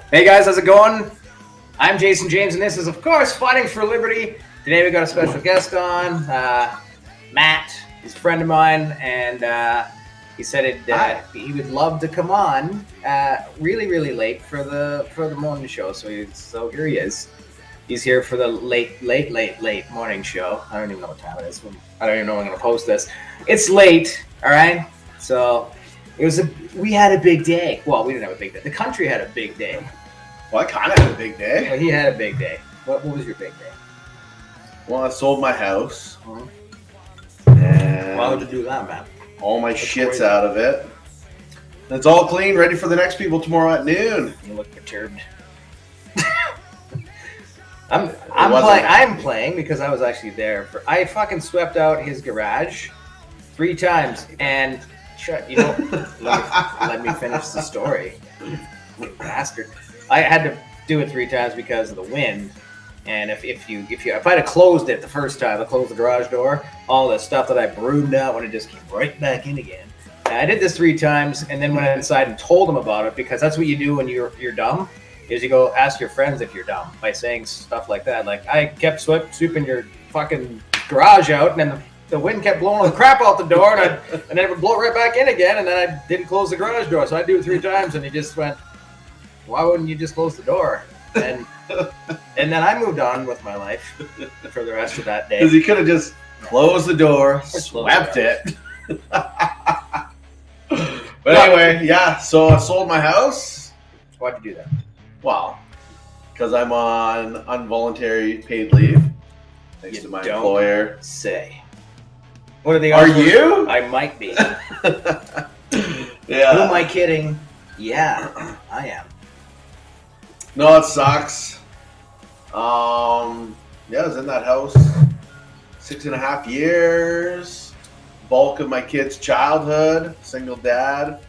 Hey guys, how's it going? I'm Jason James, and this is, of course, Fighting for Liberty. Today we got a special guest on, Matt. He's a friend of mine, and he said he would love to come on really, really late for the morning show. So here he is. He's here for the late morning show. I don't even know what time it is. I don't even know when I'm going to post this. It's late, all right? So we had a big day. Well, we didn't have a big day. The country had a big day. Well, I kind of had a big day. Well, he had a big day. What was your big day? Well, I sold my house. And why would you do that, man? All my shit's out of it. And it's all clean, ready for the next people tomorrow at noon. You look perturbed. I'm playing because I was actually there. I fucking swept out his garage 3 times and let me finish the story. You bastard. I had to do it 3 times because of the wind, and if I'd have closed it the first time, I closed the garage door, all the stuff that I brewed out when it just came right back in again. And I did this 3 times, and then went inside and told them about it, because that's what you do when you're dumb, is you go ask your friends if you're dumb by saying stuff like that. Like, I kept sweeping your fucking garage out, and then the wind kept blowing the crap out the door, and then it would blow it right back in again, and then I didn't close the garage door, so I do it 3 times, and he just went, why wouldn't you just close the door? And then I moved on with my life for the rest of that day. Because he could have just closed the door, swept it. But anyway, yeah, so I sold my house. Why'd you do that? Well, because I'm on involuntary paid leave. Thanks to my employer. Say. What are they? Are you? I might be. Yeah. Who am I kidding? Yeah, I am. No, it sucks. I was in that house 6.5 years. Bulk of my kid's childhood, single dad.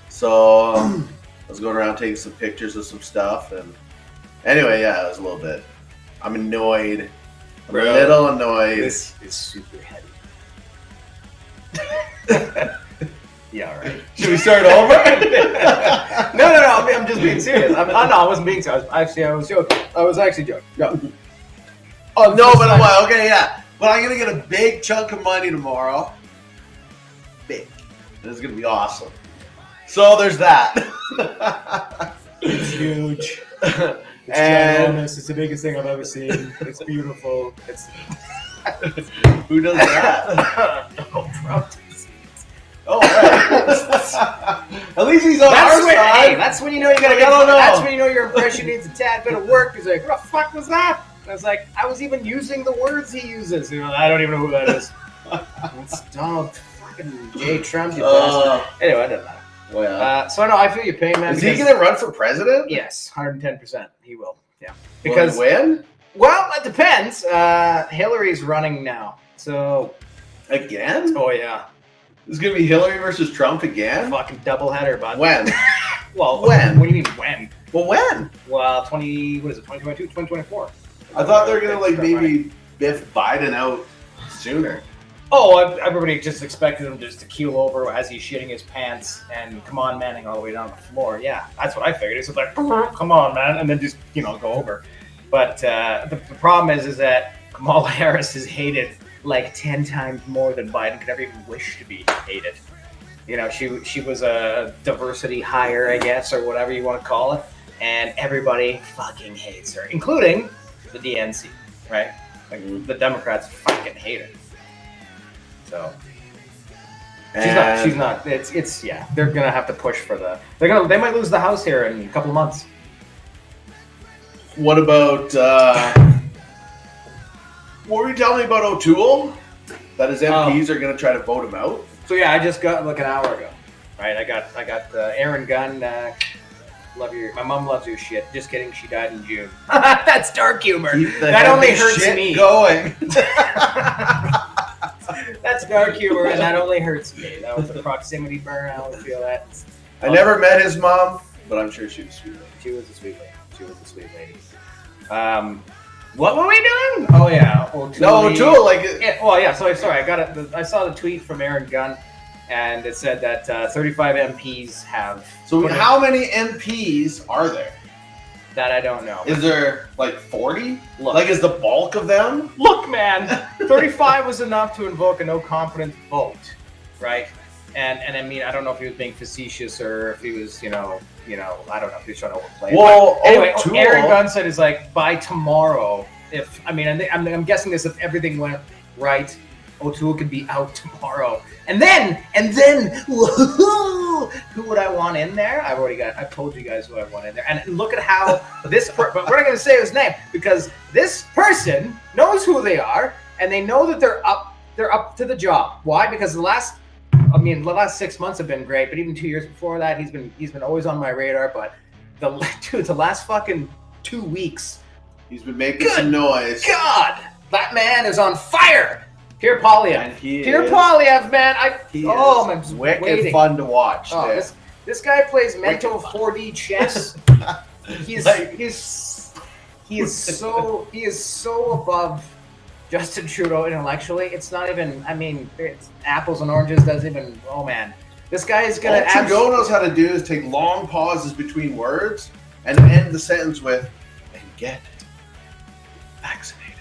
So I was going around taking some pictures of some stuff, and anyway, yeah, it was a little bit. I'm annoyed. I'm a little annoyed. This is super heavy. Yeah, all right. Should we start over? No. I'm just being serious. I wasn't being serious. I was joking. I was actually joking. No. Oh no, but well, okay, yeah. But I'm gonna get a big chunk of money tomorrow. Big. And it's gonna be awesome. So there's that. It's huge. It's ginormous. It's the biggest thing I've ever seen. It's beautiful. Who does that? Donald Trump. Oh, right. At least he's on our side. Hey, that's when you know you gotta That's when you know your impression needs a tad bit of work. He's like, what the fuck was that? And I was like, I was even using the words he uses. You know, I don't even know who that is. It's Donald fucking J. Trump. You bastard. Anyway, it doesn't matter. Well, yeah. So no, I feel your pain, man. Is he gonna run for president? Yes, 110%. He will. Yeah. Because when? Well, it depends. Hillary's running now. So again? Oh yeah. It's going to be Hillary versus Trump again? Fucking doubleheader, bud. When? Well, when? What do you mean, when? Well, when? Well, 2022, 2024. I thought they were going to, maybe biff Biden out sooner. Oh, everybody just expected him just to keel over as he's shitting his pants and come on manning all the way down the floor. Yeah, that's what I figured. It's like, come on, man, and then just, go over. But the problem is that Kamala Harris is hated like 10 times more than Biden could ever even wish to be hated. She was a diversity hire, I guess, or whatever you want to call it, and everybody fucking hates her, including the DNC, right? Like, the Democrats fucking hate her. So she's not. It's yeah. They're gonna have to push for they might lose the House here in a couple of months. What about? What were you telling me about O'Toole? That his MPs are going to try to vote him out? So yeah, I just got an hour ago. Right, I got Erin Gunn. Love your. My mom loves your shit. Just kidding. She died in June. That's dark humor. That only hurts me. Going. That's dark humor, and that only hurts me. That was a proximity burn. I don't feel that. I never met his mom, but I'm sure she was sweet. She was a sweet lady. What were we doing? Oh yeah, O'Toole. No, O'Toole. I saw the tweet from Aaron Gunn, and it said that 35 MPs have. So how many MPs are there? That I don't know. Is there like 40? Look. Like, is the bulk of them? Look, man, 35 was enough to invoke a no confidence vote, right? And I mean, I don't know if he was being facetious or if he was, I don't know if he was trying to overplay it. Well, but anyway, O'Toole, Aaron Gunn said is like by tomorrow. I'm guessing this if everything went right, O'Toole could be out tomorrow. And then, who would I want in there? I've told you guys who I want in there. And look at how but we're not going to say his name because this person knows who they are and they know that they're up to the job. Why? Because the last 6 months have been great, but even 2 years before that, he's been always on my radar. But the last fucking 2 weeks, he's been making some noise. God, that man is on fire. Pierre Poilievre. Pierre Poilievre, man. I'm wicked waiting. Fun to watch. This guy plays mental 4D chess. He is so above Justin Trudeau intellectually. It's not even. I mean, it's apples and oranges. Doesn't even. Oh man, this guy is gonna. All Trudeau knows how to do is take long pauses between words and end the sentence with "and get vaccinated."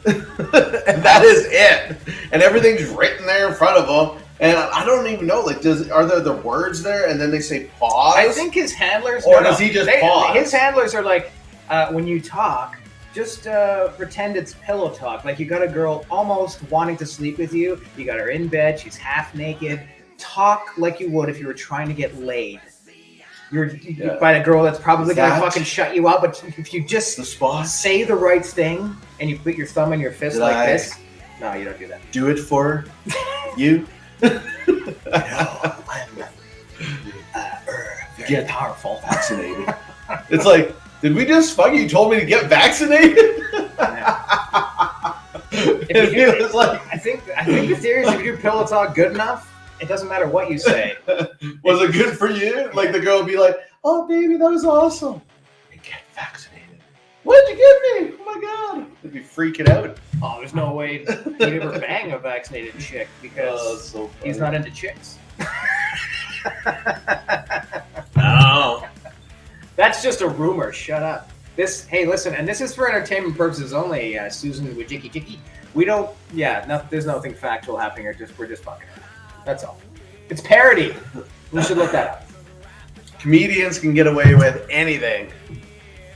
And that is it. And everything's written there in front of him. And I don't even know. Like, are there the words there? And then they say pause. I think his handlers. Or does he just pause? His handlers are like, when you talk, just pretend it's pillow talk. Like you got a girl almost wanting to sleep with you. You got her in bed. She's half naked. Talk like you would if you were trying to get laid. You're by a girl that's probably going to fucking shut you out. But if you just say the right thing and you put your thumb in your fist this. No, you don't do that. Do it for you. Get powerful. Vaccinated. It's like, did we just fuck you? You told me to get vaccinated? I think the theory is if you do pillow talk good enough, it doesn't matter what you say. Was it good for you? Like the girl would be like, "Oh, baby, that was awesome. And get vaccinated." What'd you give me? Oh my god! They'd be freaking out. Oh, there's no way he'd ever bang a vaccinated chick because he's not into chicks. No. That's just a rumor. Shut up. Hey, listen, and this is for entertainment purposes only, Susan Wojcicki. We don't, there's nothing factual happening here. We're just fucking around. That's all. It's parody. We should look that up. Comedians can get away with anything.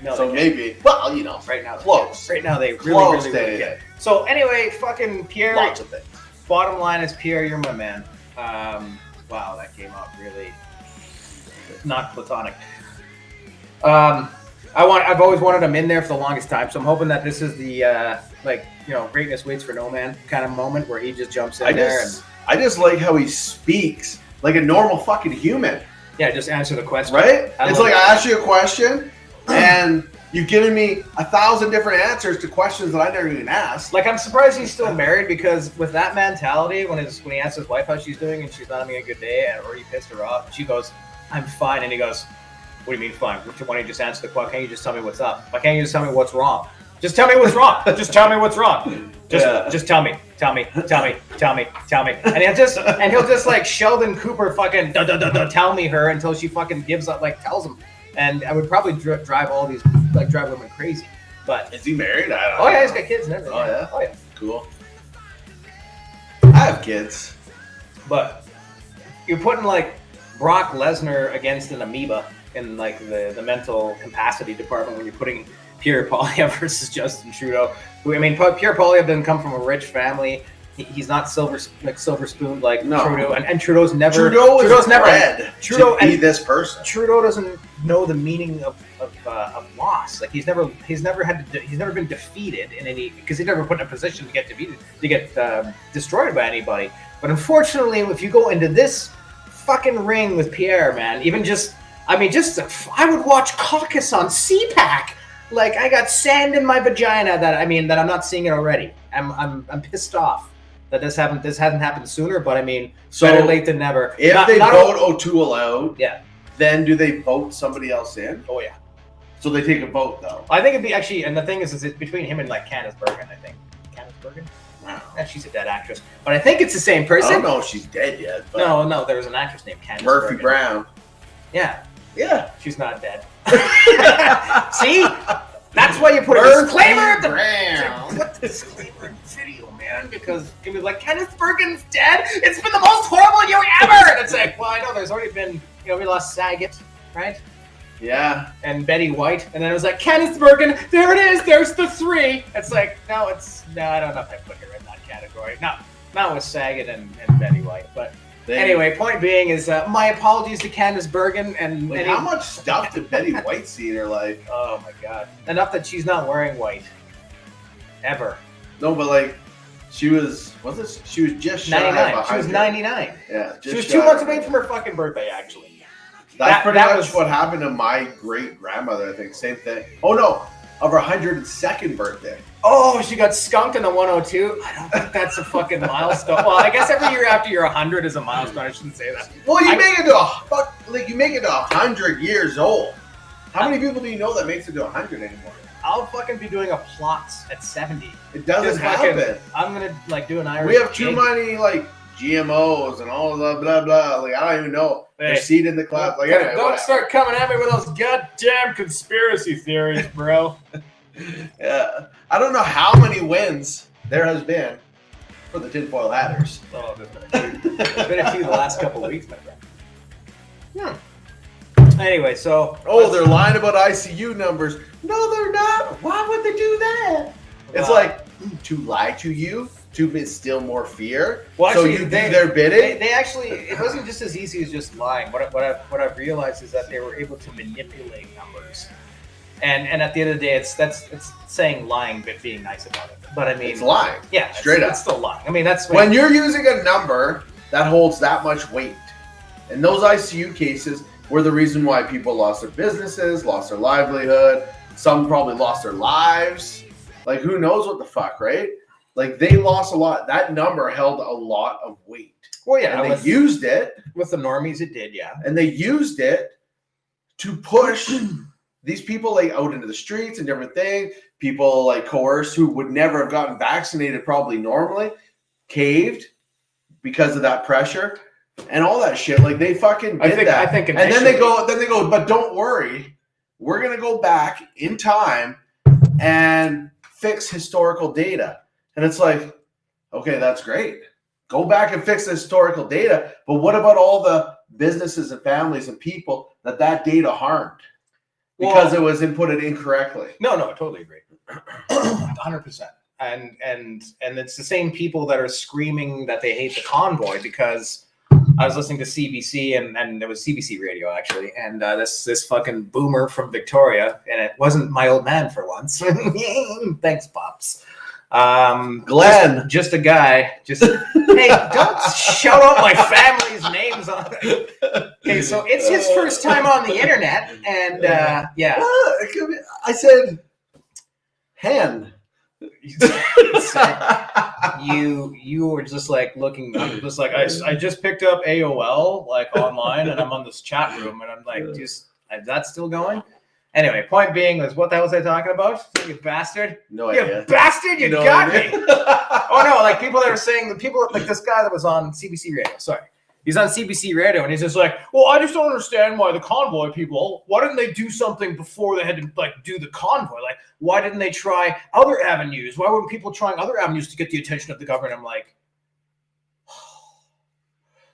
No, so maybe, well, right now, close. Right now, they really get. So anyway, fucking Pierre. Lots of things. Bottom line is, Pierre, you're my man. Wow, that came out really not platonic. I've always wanted him in there for the longest time, so I'm hoping that this is the greatness waits for no man kind of moment where he just jumps in there. I just like how he speaks like a normal fucking human. Yeah, just answer the question. Right? It's like I asked you a question, and you've given me 1,000 different answers to questions that I never even asked. Like, I'm surprised he's still married when with that mentality, when he asks his wife how she's doing and she's not having a good day or he pissed her off, she goes, "I'm fine," and he goes, "What do you mean fine? Why don't you just answer the question? Can't you just tell me what's up? Why can't you just tell me what's wrong? Just tell me what's wrong. Just tell me what's wrong. Just tell me. Tell me. And he'll just like Sheldon Cooper fucking tell me her until she fucking gives up, like tells him. And I would probably drive women crazy. But is he married? I don't know. Oh yeah, he's got kids and everything. Oh yeah. Oh yeah. Cool. I have kids. But you're putting like Brock Lesnar against an amoeba in like the mental capacity department when you're putting Pierre Poilievre versus Justin Trudeau. Pierre Poilievre didn't come from a rich family. He's not silver spoon like Trudeau, and Trudeau's never bred to be this person. Trudeau doesn't know the meaning of loss. Like he's never been defeated in any, because he's never put in a position to get defeated, to get destroyed by anybody. But unfortunately, if you go into this fucking ring with Pierre, man, I would watch Caucus on CPAC. Like I got sand in my vagina that I'm not seeing it already. I'm pissed off that this hasn't happened sooner. But better late than never. If they vote O'Toole out, then do they vote somebody else in? Oh yeah. So they take a vote though. I think it'd be actually, and the thing is it's between him and like Candice Bergen. I think Candice Bergen. Wow. She's a dead actress, but I think it's the same person. I don't know if she's dead yet. But No, there was an actress named Candice Murphy Bergen. Brown. Yeah. Yeah. She's not dead. See? That's why you put a disclaimer at the ground. What disclaimer video, man? Because it was like, Candice Bergen's dead. It's been the most horrible year ever. And it's like, well, I know there's already been, we lost Saget, right? Yeah. And Betty White. And then it was like, Candice Bergen, there it is. There's the 3. It's like, no, I don't know if I put her in that category. No, not with Saget and Betty White. But anyway, point being is my apologies to Candice Bergen. And how much stuff did Betty White see in her life? Oh my God. Enough that she's not wearing white. Ever. No, but she was just shy 99. of She was 99. Yeah. She was 2 months away from her fucking birthday, actually. That's pretty much what happened to my great grandmother, I think. Same thing. Oh no, of her 102nd birthday. Oh, she got skunked in the 102. I don't think that's a fucking milestone. Well, I guess every year after you're 100 is a milestone. I shouldn't say that. Well, you make it to 100 years old. How many people do you know that makes it to 100 anymore? I'll fucking be doing a plots at 70. It doesn't happen. I'm gonna do an Irish. We have too many GMOs and all of the blah blah. I don't even know. There's seed in the clouds. Anyway, don't start coming at me with those goddamn conspiracy theories, bro. Yeah, I don't know how many wins there has been for the tinfoil hatters. Oh, there's been a few the last couple of weeks, my friend. Anyway, so they're lying about ICU numbers. No, they're not. Why would they do that? It's to lie to you, to instill more fear. Well, actually, so you do their bidding. They actually, it wasn't just as easy as just lying. What I've realized is that they were able to manipulate numbers. And at the end of the day, it's saying lying but being nice about it. But I mean, it's lying. Yeah, straight up. It's still lying. I mean, that's when you're using a number that holds that much weight. And those ICU cases were the reason why people lost their businesses, lost their livelihood. Some probably lost their lives. Who knows what the fuck, right? They lost a lot. That number held a lot of weight. Well, yeah. And they used it. With the normies, it did, yeah. And they used it to push these people out into the streets and different things. People coerced who would never have gotten vaccinated probably normally, caved because of that pressure and all that shit. They fucking did that. I think and then they go, but don't worry. We're going to go back in time and fix historical data. And it's okay, that's great. Go back and fix the historical data. But what about all the businesses and families and people that data harmed? Because it was inputted incorrectly. No, I totally agree. 100%. And it's the same people that are screaming that they hate the convoy because I was listening to CBC and it was CBC radio actually, and this fucking boomer from Victoria, and it wasn't my old man for once. Thanks, Pops. Glenn, just a guy. Hey, don't shout out my family's names on it. Okay, so it's his first time on the internet, and yeah. I said, hen. You were just looking. I'm just I just picked up AOL online, and I'm on this chat room, and I'm is that still going? Anyway, point being was, what the hell was I talking about? You bastard! No idea. You bastard! You got me! Oh no! People that were saying, the people this guy that was on CBC radio. Sorry, he's on CBC radio, and he's just well, I just don't understand why the convoy people. Why didn't they do something before they had to do the convoy? Why didn't they try other avenues? Why weren't people trying other avenues to get the attention of the government? I'm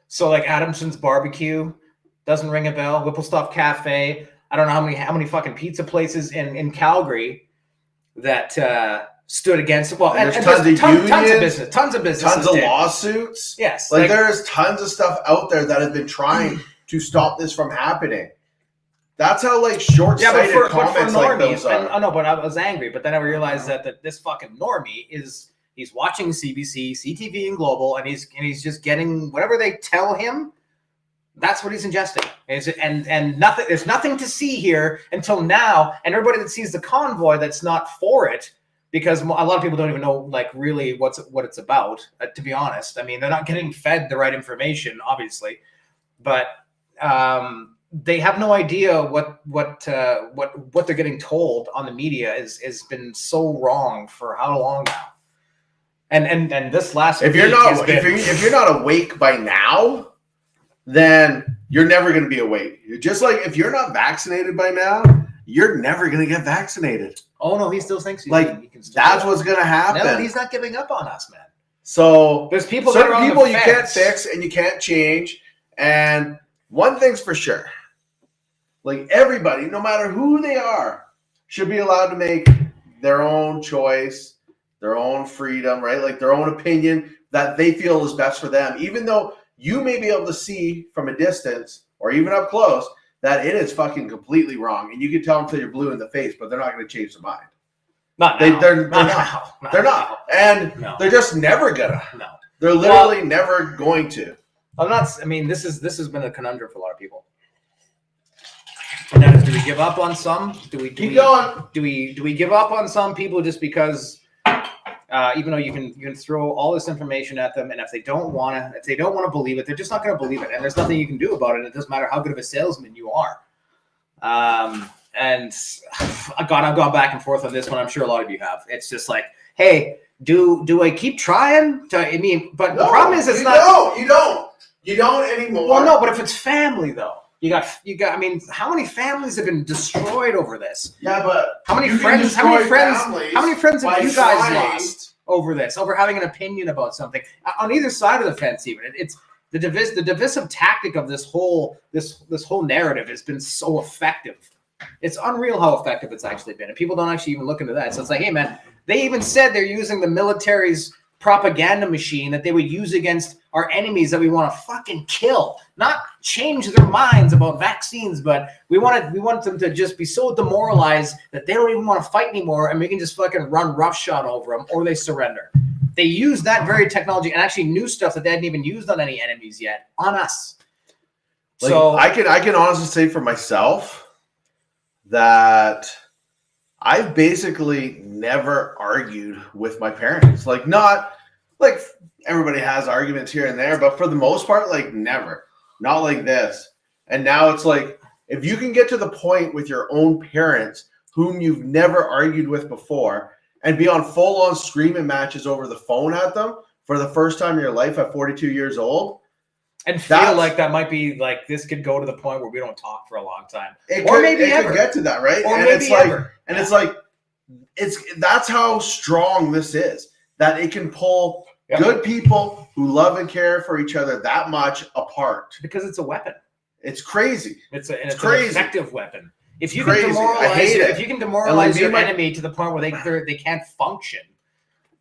so Adamson's Barbecue doesn't ring a bell. Whipplestop Cafe. I don't know how many fucking pizza places in Calgary that stood against. Well, and tons of business, tons of lawsuits. Yes, there's tons of stuff out there that have been trying to stop this from happening. That's how short-sighted comments like those are. I know, but I was angry. But then I realized that this fucking normie he's watching CBC, CTV, and Global, and he's just getting whatever they tell him. That's what he's ingesting. And nothing. There's nothing to see here until now. And everybody that sees the convoy that's not for it, because a lot of people don't even know really what it's about. To be honest, I mean, they're not getting fed the right information, obviously, but they have no idea what they're getting told on the media has been so wrong for how long now. And this last if you're not awake by now, then you're never going to be awake. Just like if you're not vaccinated by now, you're never going to get vaccinated. Oh no, he still thinks he can still that's what's going to happen. No, he's not giving up on us, man. So there's people certain people you can't fix and you can't change. And one thing's for sure, like everybody, no matter who they are, should be allowed to make their own choice, their own freedom, right? Like their own opinion that they feel is best for them, even though you may be able to see from a distance or even up close that it is fucking completely wrong. And you can tell them until you're blue in the face, but they're not going to change their mind. They're not. And they're just never gonna. No. They're literally never going to. This has been a conundrum for a lot of people. And that is, do we give up on some? Do we keep going? Do we give up on some people just because even though you can throw all this information at them, and if they don't want to believe it, they're just not going to believe it, and there's nothing you can do about it. It doesn't matter how good of a salesman you are. And I've gone back and forth on this one. I'm sure a lot of you have. It's just like, hey, do I keep trying? But the problem is, You don't anymore. Well, no, but if it's family though, you got. I mean, how many families have been destroyed over this? Yeah, but how many friends have you guys lost over this? Over having an opinion about something on either side of the fence, even it's. The divisive tactic of this whole narrative has been so effective. It's unreal how effective it's actually been, and people don't actually even look into that. So it's like, hey man, they even said they're using the military's propaganda machine that they would use against our enemies that we want to fucking kill, not change their minds about vaccines, but we want them to just be so demoralized that they don't even want to fight anymore, and we can just fucking run roughshod over them, or they surrender. They use that very technology and actually new stuff that they hadn't even used on any enemies yet on us. Like, so I can honestly say for myself that I've basically never argued with my parents. Like, not like everybody has arguments here and there, but for the most part, like never. Not like this. And now it's like, if you can get to the point with your own parents whom you've never argued with before and be on full-on screaming matches over the phone at them for the first time in your life at 42 years old. And feel like that might be like, this could go to the point where we don't talk for a long time. It could get to that, right? Or and maybe it's like, ever. And it's like, that's how strong this is. That it can pull good people who love and care for each other that much apart. Because it's a weapon. It's crazy. It's crazy. An effective weapon. If you can demoralize your enemy to the point where they can't function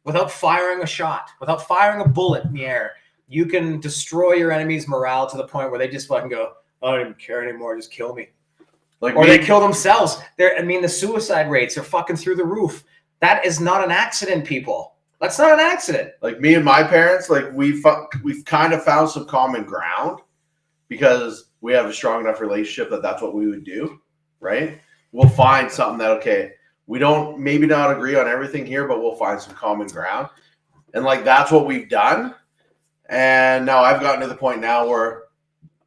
without firing a shot, without firing a bullet in the air, you can destroy your enemy's morale to the point where they just fucking go, I don't even care anymore, just kill me. They kill themselves. The suicide rates are fucking through the roof. That is not an accident, people. That's not an accident. Like me and my parents, like we've kind of found some common ground because we have a strong enough relationship that that's what we would do. Right? We'll find something that, okay, we don't maybe not agree on everything here, but we'll find some common ground. And like, that's what we've done. And now I've gotten to the point now where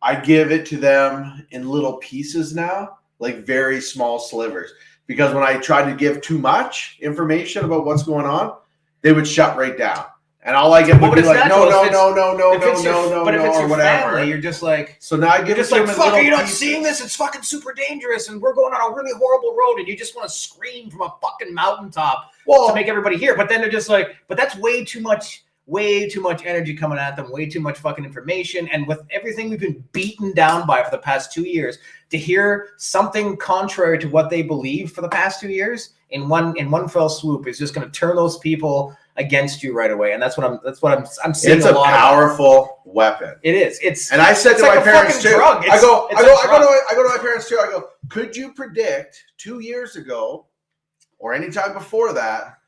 I give it to them in little pieces now, like very small slivers. Because when I tried to give too much information about what's going on, they would shut right down. And all I get would be like, no, or whatever. Family, you're just like, so now I give it to them in little fuck, are you not pieces. seeing this? It's fucking super dangerous, and we're going on a really horrible road, and you just want to scream from a fucking mountaintop to make everybody hear. But then they're just like, but that's way too much energy coming at them, way too much fucking information. And with everything we've been beaten down by for the past 2 years, to hear something contrary to what they believe for the past 2 years in one fell swoop is just going to turn those people against you right away. And that's what I'm seeing. It's a powerful weapon. It is. And I said to my parents too. I go to my parents too. I go, could you predict 2 years ago or any time before that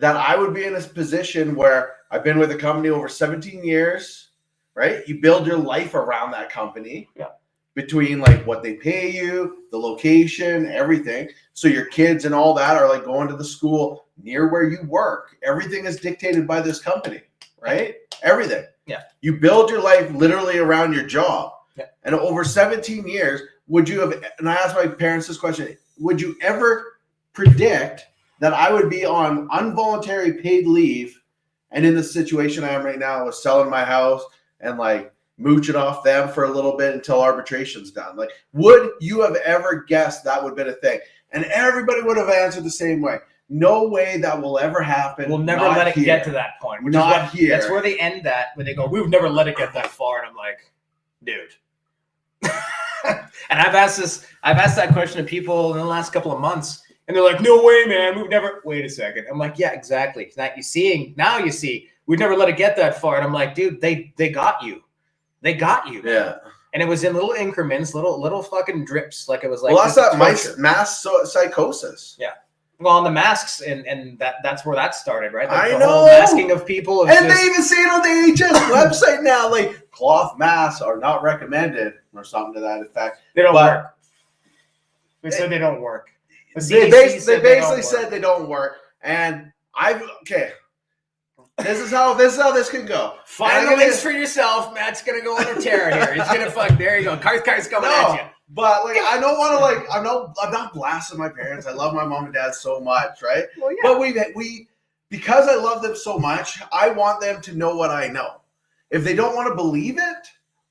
I would be in this position where I've been with a company over 17 years, right? You build your life around that company. Yeah. Between like what they pay you, the location, everything. So your kids and all that are like going to the school near where you work. Everything is dictated by this company, right? Everything. Yeah. You build your life literally around your job. Yeah. And over 17 years, would you have, and I asked my parents this question, would you ever predict that I would be on involuntary paid leave and in the situation I am right now with selling my house and like mooching off them for a little bit until arbitration's done. Like, would you have ever guessed that would have been a thing? And everybody would have answered the same way. No way that will ever happen. We'll never let it get to that point. Which Not is what, here. That's where they end that, when they go, we've never let it get that far. And I'm like, dude. And I've asked that question to people in the last couple of months, and they're like, no way, man. We've never, wait a second. I'm like, yeah, exactly. Now you see, we've never let it get that far. And I'm like, dude, they got you. They got you. Yeah. And it was in little increments, little fucking drips. Like it was like, well, that's that mass psychosis. Yeah. Well, on the masks, and that's where that started, right? Like I the know. whole masking of people. And they even say it on the AHS website now, like cloth masks are not recommended or something to that effect. They don't work. They said they don't work. They basically said they don't work. And this is how this can go. Find the links for yourself. Matt's gonna go on a tear here. He's gonna there you go. Carth's coming at you. But like, I don't want to I'm not blasting my parents. I love my mom and dad so much, right? Well, yeah. But we because I love them so much, I want them to know what I know. If they don't want to believe it,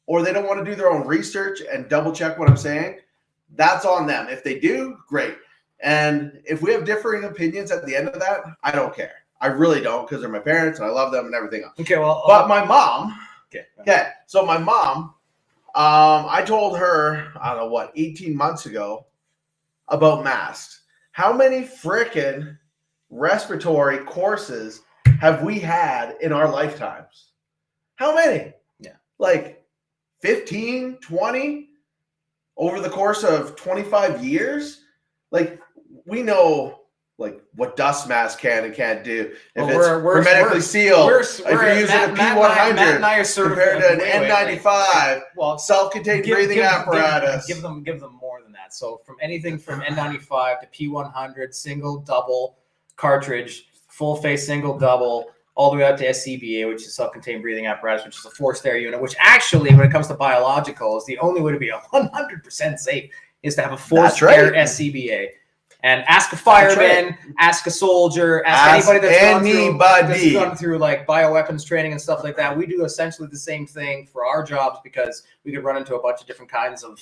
or they don't want to do their own research and double check what I'm saying, that's on them. If they do, great. And if we have differing opinions at the end of that, I don't care. I really don't, because they're my parents and I love them and everything else. Okay, well, but my mom. Okay. So my mom. I told her, I don't know what, 18 months ago about masks. How many frickin' respiratory courses have we had in our lifetimes? How many? Yeah. Like 15, 20 over the course of 25 years? Like, we know like what dust mask can and can't do. If it's hermetically sealed, if you're using a P100 compared to an N95, well, self-contained breathing apparatus. Give them more than that. So from anything from N95 to P100, single, double cartridge, full face, single, double, all the way up to SCBA, which is self-contained breathing apparatus, which is a forced air unit, which actually, when it comes to biologicals, the only way to be 100% safe is to have a forced air SCBA. And ask a fireman, ask a soldier, ask anybody that's gone through like bioweapons training and stuff like that. We do essentially the same thing for our jobs, because we could run into a bunch of different kinds of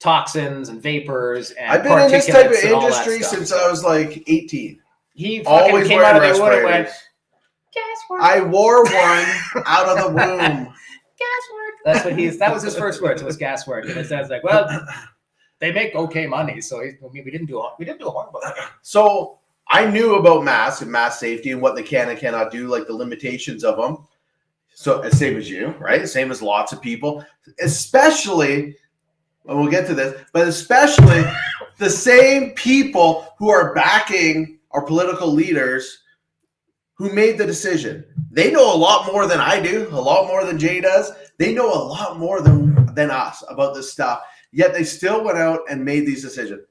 toxins and vapors and I've been in this type of industry since I was like 18. He fucking came out of the wood and went, gaswork. I wore one out of the womb. Gaswork. That was his first words. It was gaswork. And his dad's like, well, they make okay money, so we didn't do horrible. So I knew about masks and mask safety and what they can and cannot do, like the limitations of them. So same as you, right? Same as lots of people, especially, and we'll get to this, but especially the same people who are backing our political leaders who made the decision. They know a lot more than I do, a lot more than Jay does. They know a lot more than us about this stuff. Yet they still went out and made these decisions.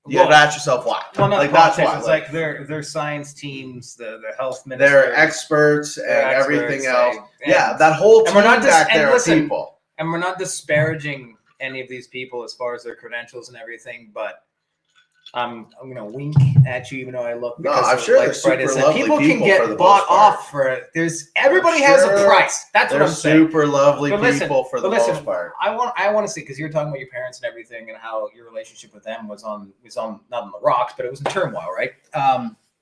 You gotta ask yourself why. Well, not like that's why. It's like their science teams, the health minister, they're experts and everything else. That whole team back there are people. And we're not disparaging any of these people as far as their credentials and everything, but I'm gonna wink at you, even though I look. No, I'm sure they're super lovely people can get bought off for it. Everybody has a price. That's what I'm saying. Super lovely people for the most part. I want to see, because you're talking about your parents and everything, and how your relationship with them was on not on the rocks, but it was in turmoil, right?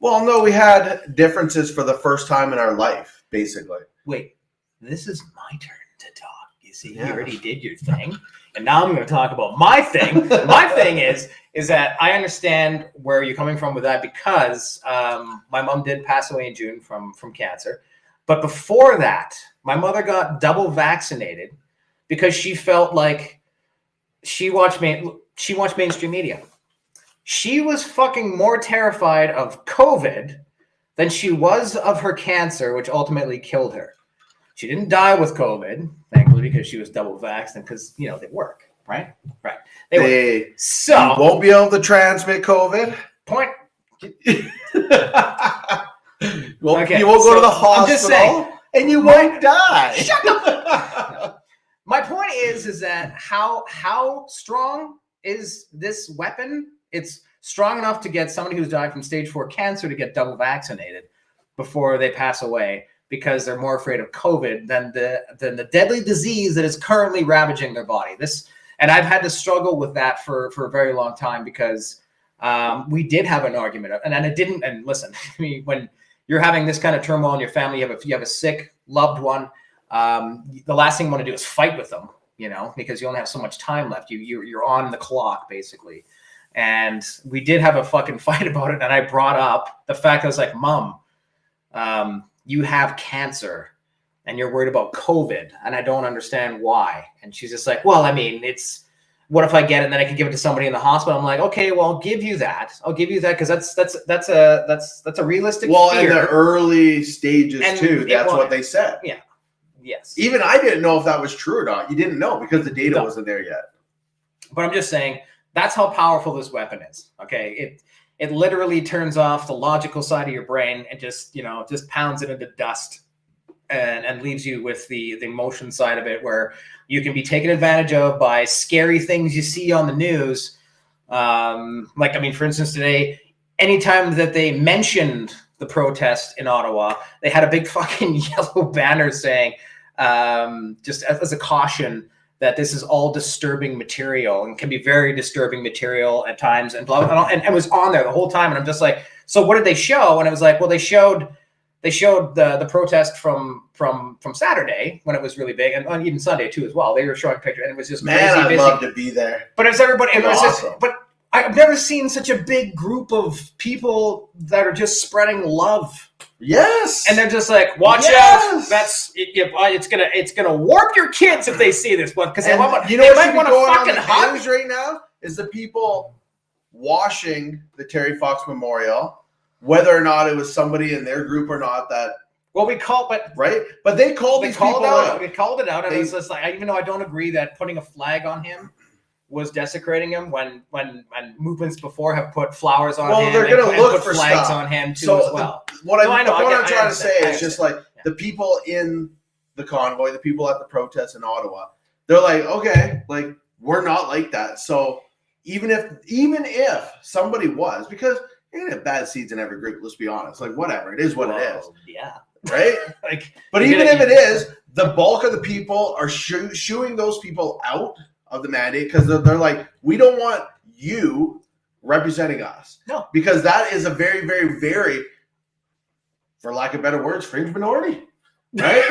Well, no, we had differences for the first time in our life, basically. Wait, this is my turn to talk. You see, you already did your thing, and now I'm going to talk about my thing. My thing is that I understand where you're coming from with that, because my mom did pass away in June from cancer. But before that, my mother got double vaccinated because she felt like she watched mainstream media. She was fucking more terrified of COVID than she was of her cancer, which ultimately killed her. She didn't die with COVID, thankfully, because she was double vaxxed, and because, they work, right? Right. They won't be able to transmit COVID. Point. Well, okay, you won't go to the hospital, I'm just saying, and you won't die. Shut up. My point is that how strong is this weapon? It's strong enough to get somebody who's died from stage 4 cancer to get double vaccinated before they pass away, because they're more afraid of COVID than the deadly disease that is currently ravaging their body. And I've had to struggle with that for a very long time because we did have an argument, and then it didn't. And listen, I mean, when you're having this kind of turmoil in your family, you have a sick loved one. The last thing you want to do is fight with them, because you only have so much time left. You're on the clock basically. And we did have a fucking fight about it, and I brought up the fact I was like, Mom, you have cancer and you're worried about COVID, and I don't understand why. And she's just like, well, I mean, what if I get it and then I can give it to somebody in the hospital? I'm like, okay, well, I'll give you that because that's a realistic fear. In the early stages too, that's what they said. Yeah. Yes. Even I didn't know if that was true or not. You didn't know because the data wasn't there yet. But I'm just saying that's how powerful this weapon is. Okay. It literally turns off the logical side of your brain and just pounds it into dust and leaves you with the emotion side of it, where you can be taken advantage of by scary things you see on the news. For instance, today, anytime that they mentioned the protest in Ottawa, they had a big fucking yellow banner saying, just as a caution, that this is all disturbing material and can be very disturbing material at times, and blah, blah, and it was on there the whole time. And I'm just like, so what did they show? And it was like, well, they showed the protest from Saturday when it was really big, and even Sunday too as well. They were showing pictures, and it was just crazy. Man, I'd love to be there. But it's everybody. It was awesome. but I've never seen such a big group of people that are just spreading love. Yes, and they're just like, watch out! It's gonna warp your kids if they see this one, because they might want to fucking hug. Right now is the people washing the Terry Fox Memorial, whether or not it was somebody in their group or not. But they called it out. We called it out, and it's just like, even though I don't agree that putting a flag on him was desecrating him, when movements before have put flowers on him. Well, they're going to look for flags stuff on him too as well. What I'm trying to say is just like the people in the convoy, the people at the protest in Ottawa, they're like, okay, like we're not like that. So even if somebody was, because you're gonna have bad seeds in every group, let's be honest. Like whatever, it is what it is. Yeah. Right? But even if it is, the bulk of the people are shooing those people out of the mandate because they're like, we don't want you representing us. No. Because that is a very, very, very, for lack of better words, fringe minority. Right?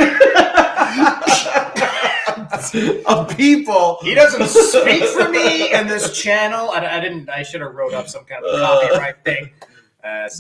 Of people. He doesn't speak for me in this channel. I should have wrote up some kind of copyright thing.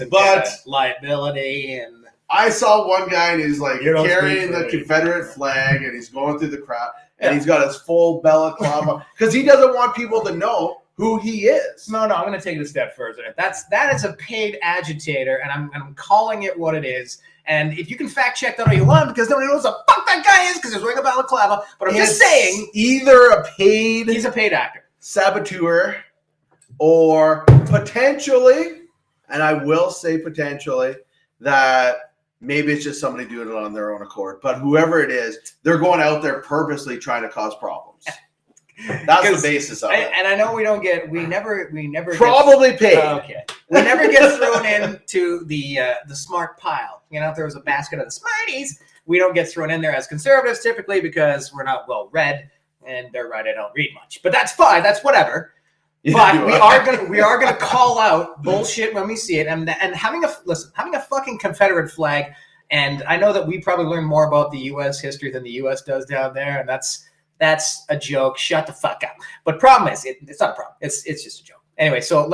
But liability, and I saw one guy and he's like carrying the Confederate flag and he's going through the crowd and he's got his full balaclava because he doesn't want people to know who he is. No, I'm going to take it a step further. That is a paid agitator, and I'm calling it what it is. And if you can fact check that all you want, because nobody knows who the fuck that guy is because he's wearing a balaclava. But I'm just saying, he's a paid actor, saboteur, or potentially, and I will say potentially, that maybe it's just somebody doing it on their own accord. But whoever it is, they're going out there purposely trying to cause problems. That's the basis of it. And I know we never probably paid. Okay. We never get thrown into the smart pile. If there was a basket of the Smarties, we don't get thrown in there as conservatives typically because we're not well read, and they're right, I don't read much. But that's fine, that's whatever. But we are gonna call out bullshit when we see it, and having a fucking Confederate flag, and I know that we probably learn more about the US history than the US does down there, and that's a joke. Shut the fuck up. But problem is, it's not a problem. It's just a joke. Anyway, so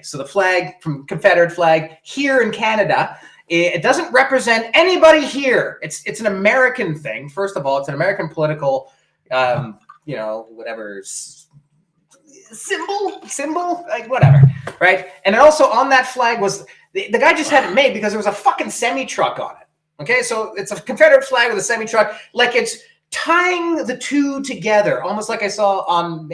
so the flag, from Confederate flag here in Canada, it doesn't represent anybody here. It's an American thing. First of all, it's an American political, whatever symbol, like whatever, right? And also on that flag was the guy just had it made because there was a fucking semi truck on it. Okay, so it's a Confederate flag with a semi truck, like it's tying the two together, almost like I saw on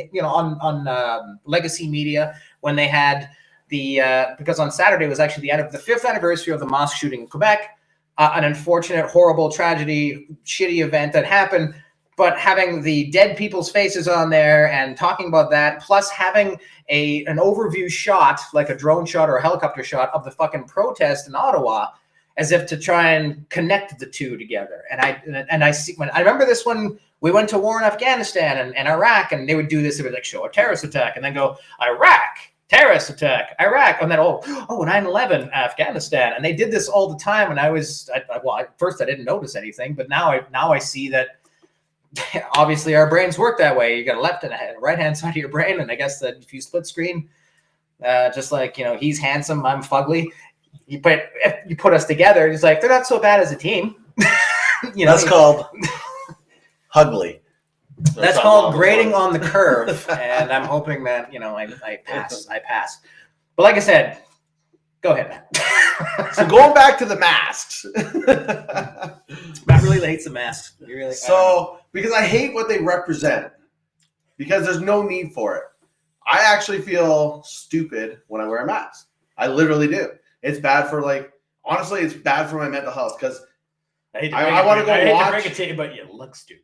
Legacy Media when they had because on Saturday was actually the 5th anniversary of the mosque shooting in Quebec, an unfortunate, horrible tragedy, shitty event that happened, but having the dead people's faces on there and talking about that, plus having an overview shot, like a drone shot or a helicopter shot of the fucking protest in Ottawa, as if to try and connect the two together. And I see when I remember this when we went to war in Afghanistan and Iraq, and they would do this. It would like show a terrorist attack, and then go Iraq. Terrorist attack, Iraq, and then 9/11, Afghanistan, and they did this all the time. And at first I didn't notice anything, but now I see that obviously our brains work that way. You got a left and a right hand side of your brain, and I guess that if you split screen, just like he's handsome, I'm fugly. You put us together, it's like they're not so bad as a team. That's called hugly. That's called grading on the curve, and I'm hoping that I pass. But like I said, go ahead, Matt. So going back to the masks, Matt really hates the masks. Because I hate what they represent, because there's no need for it. I actually feel stupid when I wear a mask. I literally do. It's bad for honestly, it's bad for my mental health because I want to go watch. I hate to break it to you, but you look stupid.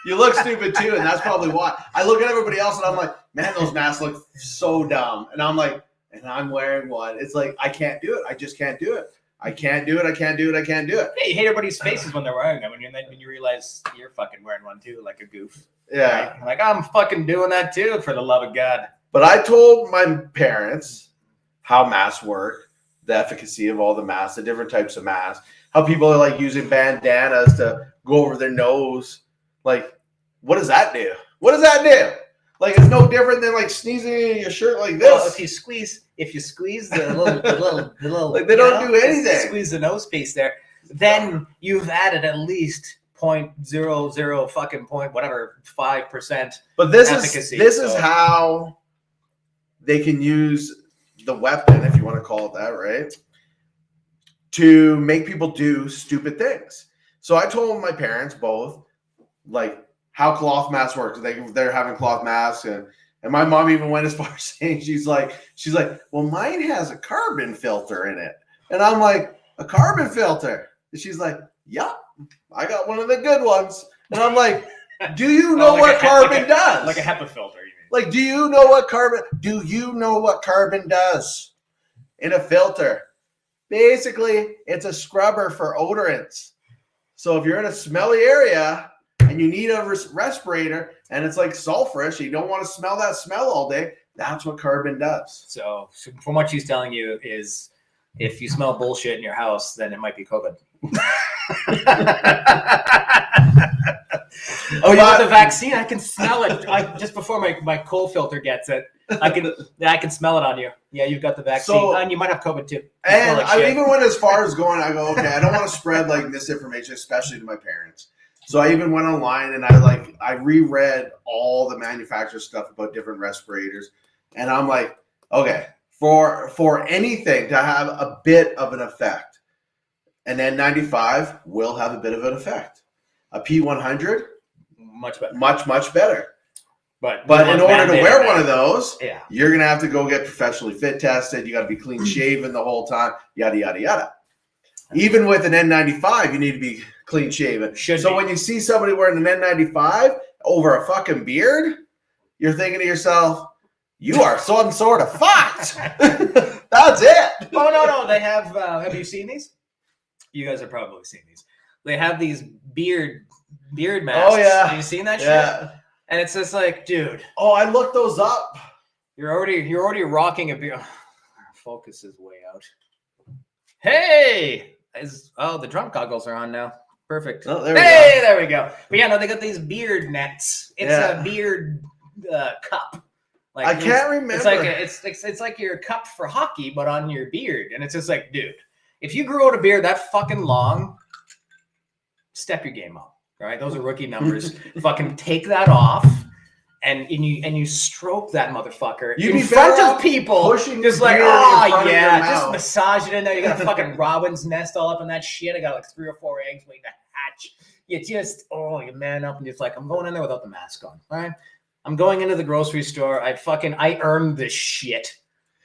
You look stupid too, and that's probably why. I look at everybody else and I'm like, man, those masks look so dumb. And I'm like, and I'm wearing one. It's like, I can't do it. I just can't do it. I can't do it. I can't do it. I can't do it. Yeah, you hate everybody's faces when they're wearing them, and then when you realize you're fucking wearing one too, like a goof. Yeah. Right? Like, I'm fucking doing that too, for the love of God. But I told my parents how masks work, the efficacy of all the masks, the different types of masks, how people are using bandanas to go over their nose. What does that do? What does that do? It's no different than sneezing in your shirt like this. Well, if you squeeze the little they don't do anything. Squeeze the nose piece there, then you've added at least 0.00 fucking point whatever 5%. But this is how they can use the weapon, if you want to call it that, right? To make people do stupid things. So I told my parents both, how cloth masks work. They're having cloth masks, and my mom even went as far as saying she's like, well, mine has a carbon filter in it, and I'm like, a carbon filter? And she's like, yup, I got one of the good ones, and I'm like, do you know what carbon does? Like a HEPA filter, you mean? Do you know what carbon? Do you know what carbon does in a filter? Basically, it's a scrubber for odorants. So if you're in a smelly area and you need a respirator and it's sulfurous, you don't want to smell that smell all day, that's what carbon does. So from what she's telling you is if you smell bullshit in your house, then it might be COVID. Oh, you want the vaccine? I can smell it. Just before my cold filter gets it, I can smell it on you. Yeah, you've got the vaccine, and you might have COVID too. And I even went as far as going. I go, okay, I don't want to spread misinformation, especially to my parents. So I even went online and I reread all the manufacturer stuff about different respirators, and I'm like, okay, for anything to have a bit of an effect, an N95 will have a bit of an effect. A P100, much better. Much better. But in order to wear one of those, yeah, you're going to have to go get professionally fit tested. You got to be clean shaven the whole time, yada, yada, yada. Even with an N95, you need to be clean shaven. When you see somebody wearing an N95 over a fucking beard, you're thinking to yourself, you are some sort of fucked. That's it. Oh, no. They have you seen these? You guys have probably seen these. They have these beard masks. Oh, yeah. Have you seen that shit? And it's just dude. Oh, I looked those up. You're already rocking a beard. Focus is way out. Hey! The drunk goggles are on now. Perfect. Oh, there we go. But yeah, no, they got these beard nets. It's a beard cup. I can't remember. It's like your cup for hockey, but on your beard. And it's just dude, if you grew out a beard that fucking long, step your game up. All right, those are rookie numbers. Fucking take that off, and you stroke that motherfucker in front of people. Just just massage it in there. You got a fucking robin's nest all up in that shit. I got 3 or 4 eggs waiting to hatch. You just you man up and just I'm going in there without the mask on. All right, I'm going into the grocery store. I earned this shit.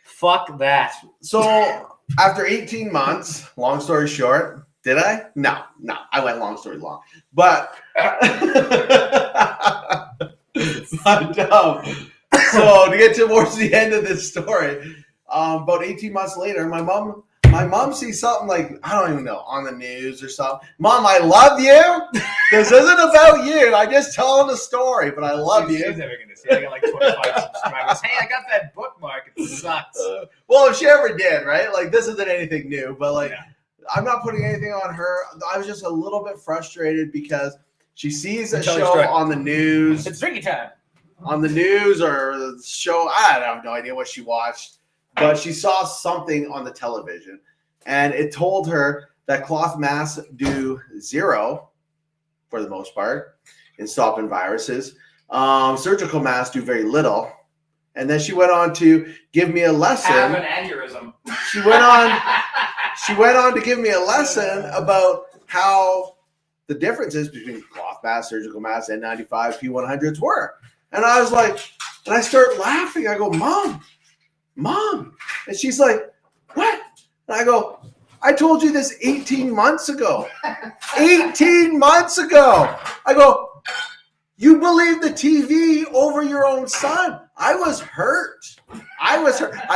Fuck that. So after 18 months, long story short. Did I? No. I went long story long. But so to get towards the end of this story, about 18 months later, my mom my mom sees something like, I don't even know, on the news or something. Mom, I love you. This isn't about you. I just telling the story, but I love you. She's never gonna see it. I got like 25 subscribers. Hey, I got that bookmark. It sucks. Well, if she ever did, right? Like, this isn't anything new, but like, I'm not putting anything on her. I was just a little bit frustrated because she sees a show on the news. It's drinking time. On the news or the show, I have no idea what she watched, but she saw something on the television, and it told her that cloth masks do zero, for the most part, in stopping viruses. Surgical masks do very little. And then she went on to give me a lesson. Have an aneurysm. She went on to give me a lesson about how the differences between cloth masks, surgical masks, N95s, P100s were. And I was like, and I start laughing. I go, Mom. And she's like, what? And I go, I told you this 18 months ago. 18 months ago. I go, you believe the TV over your own son. I was hurt. I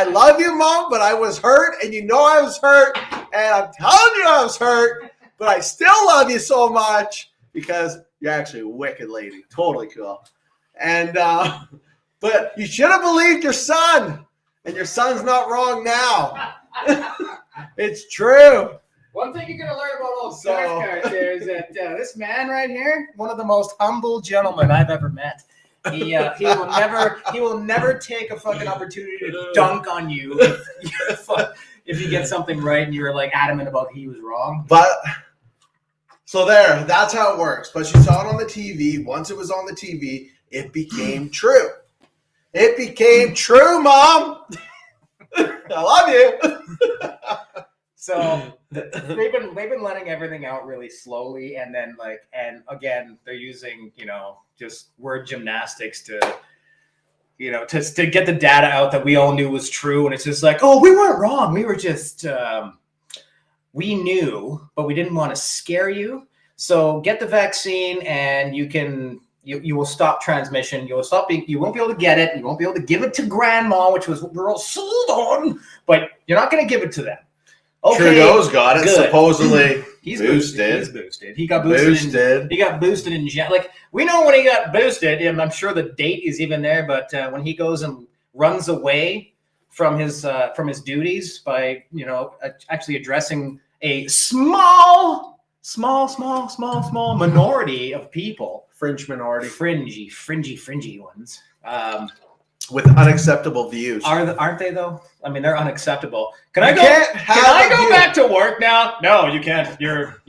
love you, Mom, but I was hurt. And you know I was hurt. And I'm telling you I was hurt. But I still love you so much because you're actually a wicked lady. Totally cool. And but you should have believed your son, and your son's not wrong now. It's true. One thing you're gonna learn about old Carth-Carth there is that this man right here, one of the most humble gentlemen I've ever met. He will never take a fucking opportunity to dunk on you if you get something right and you're like adamant about he was wrong. But so that's how it works. But she saw it on the TV. Once it was on the TV, it became true. It became true, Mom. I love you. So they've been letting everything out really slowly, and then again they're using just word gymnastics to get the data out that we all knew was true, and it's just like, oh, we weren't wrong, we were just we knew, but we didn't want to scare you. So get the vaccine, and you will stop transmission. You won't be able to get it. You won't be able to give it to grandma, which was what we're all sold on, but you're not going to give it to them. Okay, Trudeau's got it. Good. Supposedly he's boosted. He got boosted. He got boosted in like we know when he got boosted. And I'm sure the date is even there. But when he goes and runs away from his duties by actually addressing a small minority of people, fringy ones. With unacceptable views. Aren't they though? I mean, they're unacceptable. Can I go back to work now? No, you can't. You're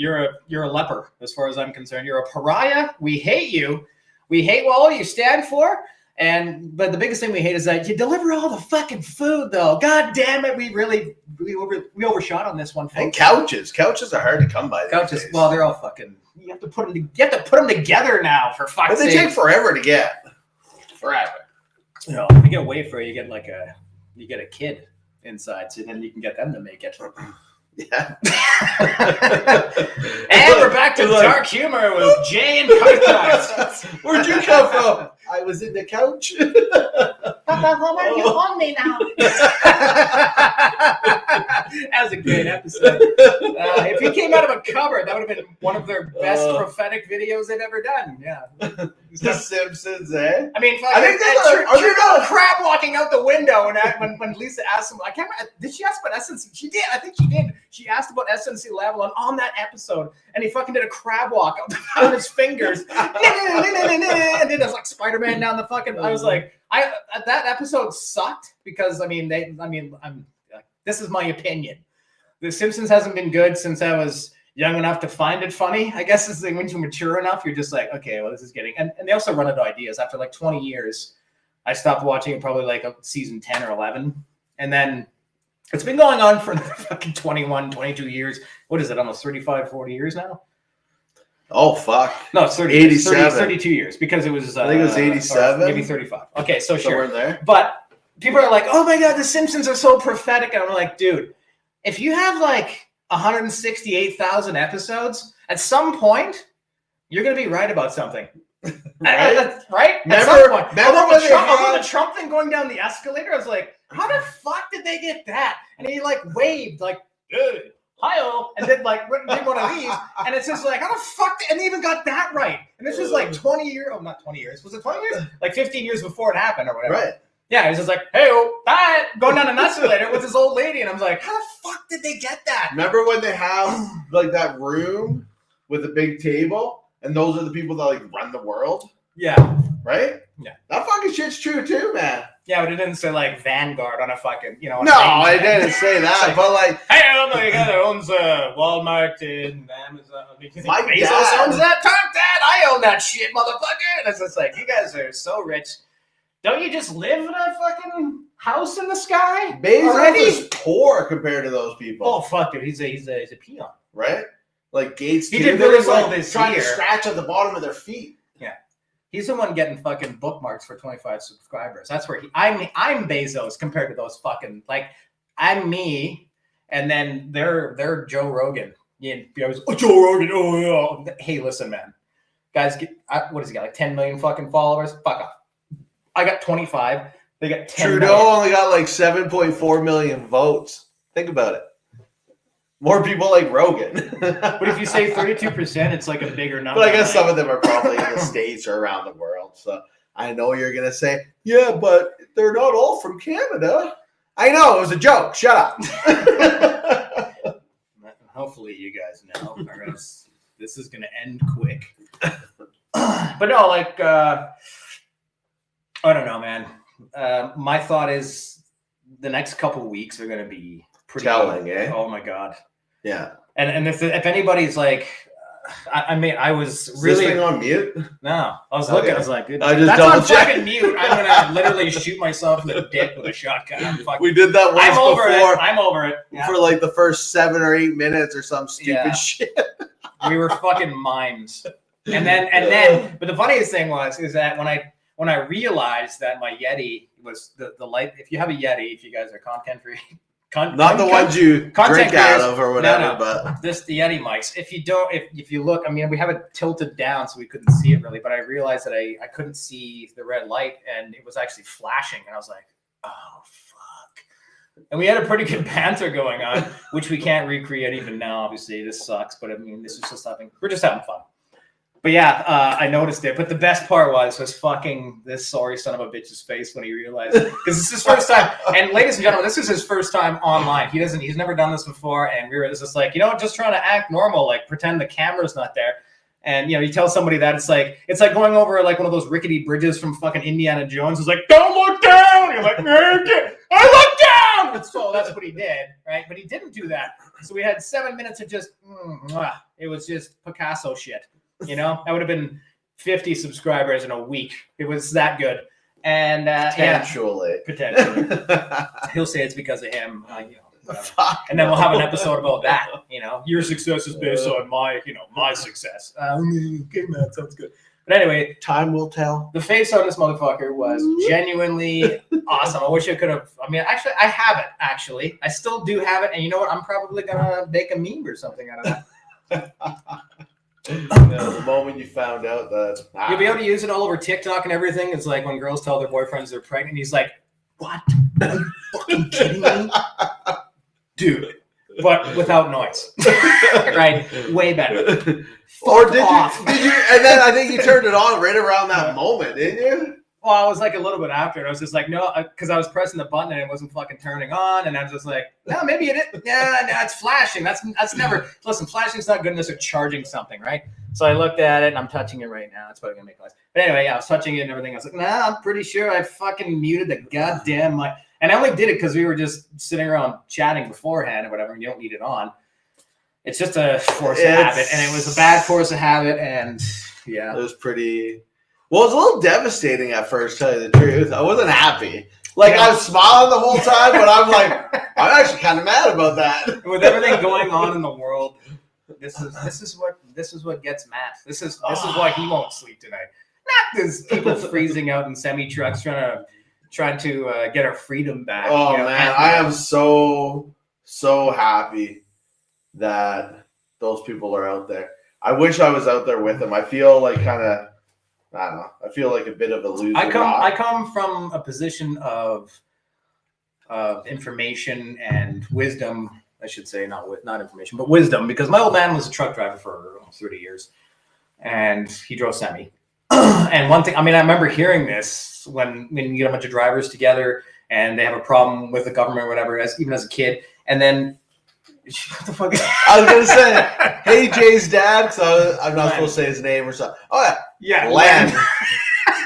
a leper as far as I'm concerned. You're a pariah. We hate you. We hate all you stand for. But the biggest thing we hate is that you deliver all the fucking food though. God damn it, we overshot on this one. Folks. And couches are hard to come by. Couches, well, they're all fucking. You have to put them together now for fuck's sake. But they take forever to get. Forever. If you get away for it, you get a kid inside, so then you can get them to make it. Yeah. And we're back to dark humor with Jay and Carth-Carth. Where'd you come from? I was in the couch. Papa, Homer, you on me now. That was a great episode. If he came out of a cupboard, that would have been one of their best prophetic videos they've ever done. Yeah. The Simpsons, eh? I mean, I think there's a crab walking out the window, and when Lisa asked him, I can't remember, did she ask about SNC? She did. I think she did. She asked about SNC level on that episode, and he fucking did a crab walk on his fingers, and then there's like Spider-Man down the fucking. I was like, that episode sucked because this is my opinion. The Simpsons hasn't been good since I was young enough to find it funny. I guess it's when you're mature enough, you're just like, okay, well, this is getting. And they also run out of ideas. After like 20 years, I stopped watching it probably like season 10 or 11. And then it's been going on for fucking 21, 22 years. What is it, almost 35, 40 years now? Oh, fuck. No, it's 32 years because it was... I think it was 87. Maybe 35. Okay, so somewhere sure. There. But people are like, oh my God, the Simpsons are so prophetic. And I'm like, dude, if you have like 168,000 episodes, at some point, you're going to be right about something. Right? Remember when the Trump thing going down the escalator, I was like, how the fuck did they get that? And he like waved like hi-oh, and then like did one of these, and it's just like, how the fuck? And they even got that right. And this was like 20 years. Oh, not 20 years. Was it 20 years? Like 15 years before it happened or whatever. Right. Yeah, it was just like, hey-oh, bye, going down an escalator with this old lady, and I was like, how the fuck did they get that? Remember when they have like that room with a big table, and those are the people that like run the world? Yeah. Right? Yeah. That fucking shit's true too, man. Yeah, but it didn't say like Vanguard on a fucking, you know. No, I didn't say that. Like, but like, hey, I don't know, you guy that ons Walmart and Amazon. My Bezos dad owns that. Talk that. I own that shit, motherfucker. And it's just like, you guys are so rich. Don't you just live in a fucking house in the sky? Bezos already? is poor compared to those people. Oh fuck, dude, he's a peon. Right? Like Gates, He too, did they're really just, well like, this trying year. to scratch at the bottom of their feet. He's the one getting fucking bookmarks for 25 subscribers. That's where I'm Bezos compared to those fucking, like, I'm me, and then they're Joe Rogan. Yeah, Joe Rogan. Oh yeah. Hey, listen, man, guys, what does he got? Like 10 million fucking followers? Fuck off. I got 25. They got 10 Trudeau million. only got like 7.4 million votes. Think about it. More people like Rogan. But if you say 32%, it's like a bigger number. But I guess like, some of them are probably in the States or around the world. So I know you're going to say, yeah, but they're not all from Canada. I know. It was a joke. Shut up. Hopefully you guys know. Or else this is going to end quick. But no, like, I don't know, man. My thought is the next couple of weeks are going to be pretty telling, eh? Oh my god. Yeah. And if anybody's like, I mean, I was Is really this thing on mute? no. I was looking. Okay. I was like, I just that's on double-checked. fucking mute. I'm gonna literally shoot myself in the dick with a shotgun. I'm fucking. We did that once I'm over before it. I'm over it. Yeah. for like the first 7 or 8 minutes or some stupid Yeah. shit. We were fucking mimes. And then, but the funniest thing is that when I realized that my Yeti was the light. If you have a Yeti, if you guys are content free. Not the ones you content drink out creators. of or whatever, No. but The Yeti mics. If you don't, if you look, I mean, we have it tilted down so we couldn't see it really, but I realized that I couldn't see the red light and it was actually flashing, and I was like, oh fuck. And we had a pretty good banter going on, which we can't recreate even now. Obviously, this sucks, but I mean, this is just having. We're just having fun. But yeah, I noticed it. But the best part was fucking this sorry son of a bitch's face when he realized, because it's his first time. And ladies and gentlemen, this is his first time online. He's never done this before. And we were just like, just trying to act normal, like pretend the camera's not there. And you tell somebody that it's like going over like one of those rickety bridges from fucking Indiana Jones. It's like, don't look down. You're like, I look down. And so that's what he did, right? But he didn't do that. So we had 7 minutes of just, it was just Picasso shit. That would have been 50 subscribers in a week. It was that good. And potentially. He'll say it's because of him. Fuck and then we'll have an episode about that. Your success is based on my success. Okay, man, sounds good. But anyway, time will tell. The face on this motherfucker was genuinely awesome. I wish I could have. I mean, actually, I have it. Actually, I still do have it. And you know what? I'm probably gonna make a meme or something out of that. The moment you found out that you'll be able to use it all over TikTok and everything. It's like when girls tell their boyfriends they're pregnant. He's like, "What? Are you fucking kidding me, dude?" But without noise, right? Way better. Or did you? And then I think you turned it on right around that moment, didn't you? Well, I was like a little bit after, and I was just like, no, because I was pressing the button and it wasn't fucking turning on, and I was just like, no, maybe it is. Yeah, no, it's flashing. That's never. Listen, flashing's not good unless you're charging something, right? So I looked at it, and I'm touching it right now. It's probably gonna make noise. But anyway, yeah, I was touching it and everything. I was like, nah, I'm pretty sure I fucking muted the goddamn mic. And I only did it because we were just sitting around chatting beforehand or whatever, and you don't need it on. It's just a force of habit, and it was a bad force of habit, and yeah. It was pretty... Well, it was a little devastating at first, to tell you the truth. I wasn't happy. Like, I was smiling the whole time, but I'm like, I'm actually kind of mad about that. With everything going on in the world, this is what gets Matt. This is why he won't sleep tonight. Not this people freezing out in semi-trucks trying to get our freedom back. Oh, man, I am so happy that those people are out there. I wish I was out there with them. I feel like I don't know. I feel like a bit of a loser. I come from a position of information and wisdom I should say, not information, but wisdom, because my old man was a truck driver for almost 30 years, and he drove semi. And one thing, I mean, I remember hearing this when you get a bunch of drivers together and they have a problem with the government or whatever, even as a kid, and then what the fuck? I was gonna say, hey, Jay's dad. So I'm not supposed to say his name or something. Oh yeah, Glenn.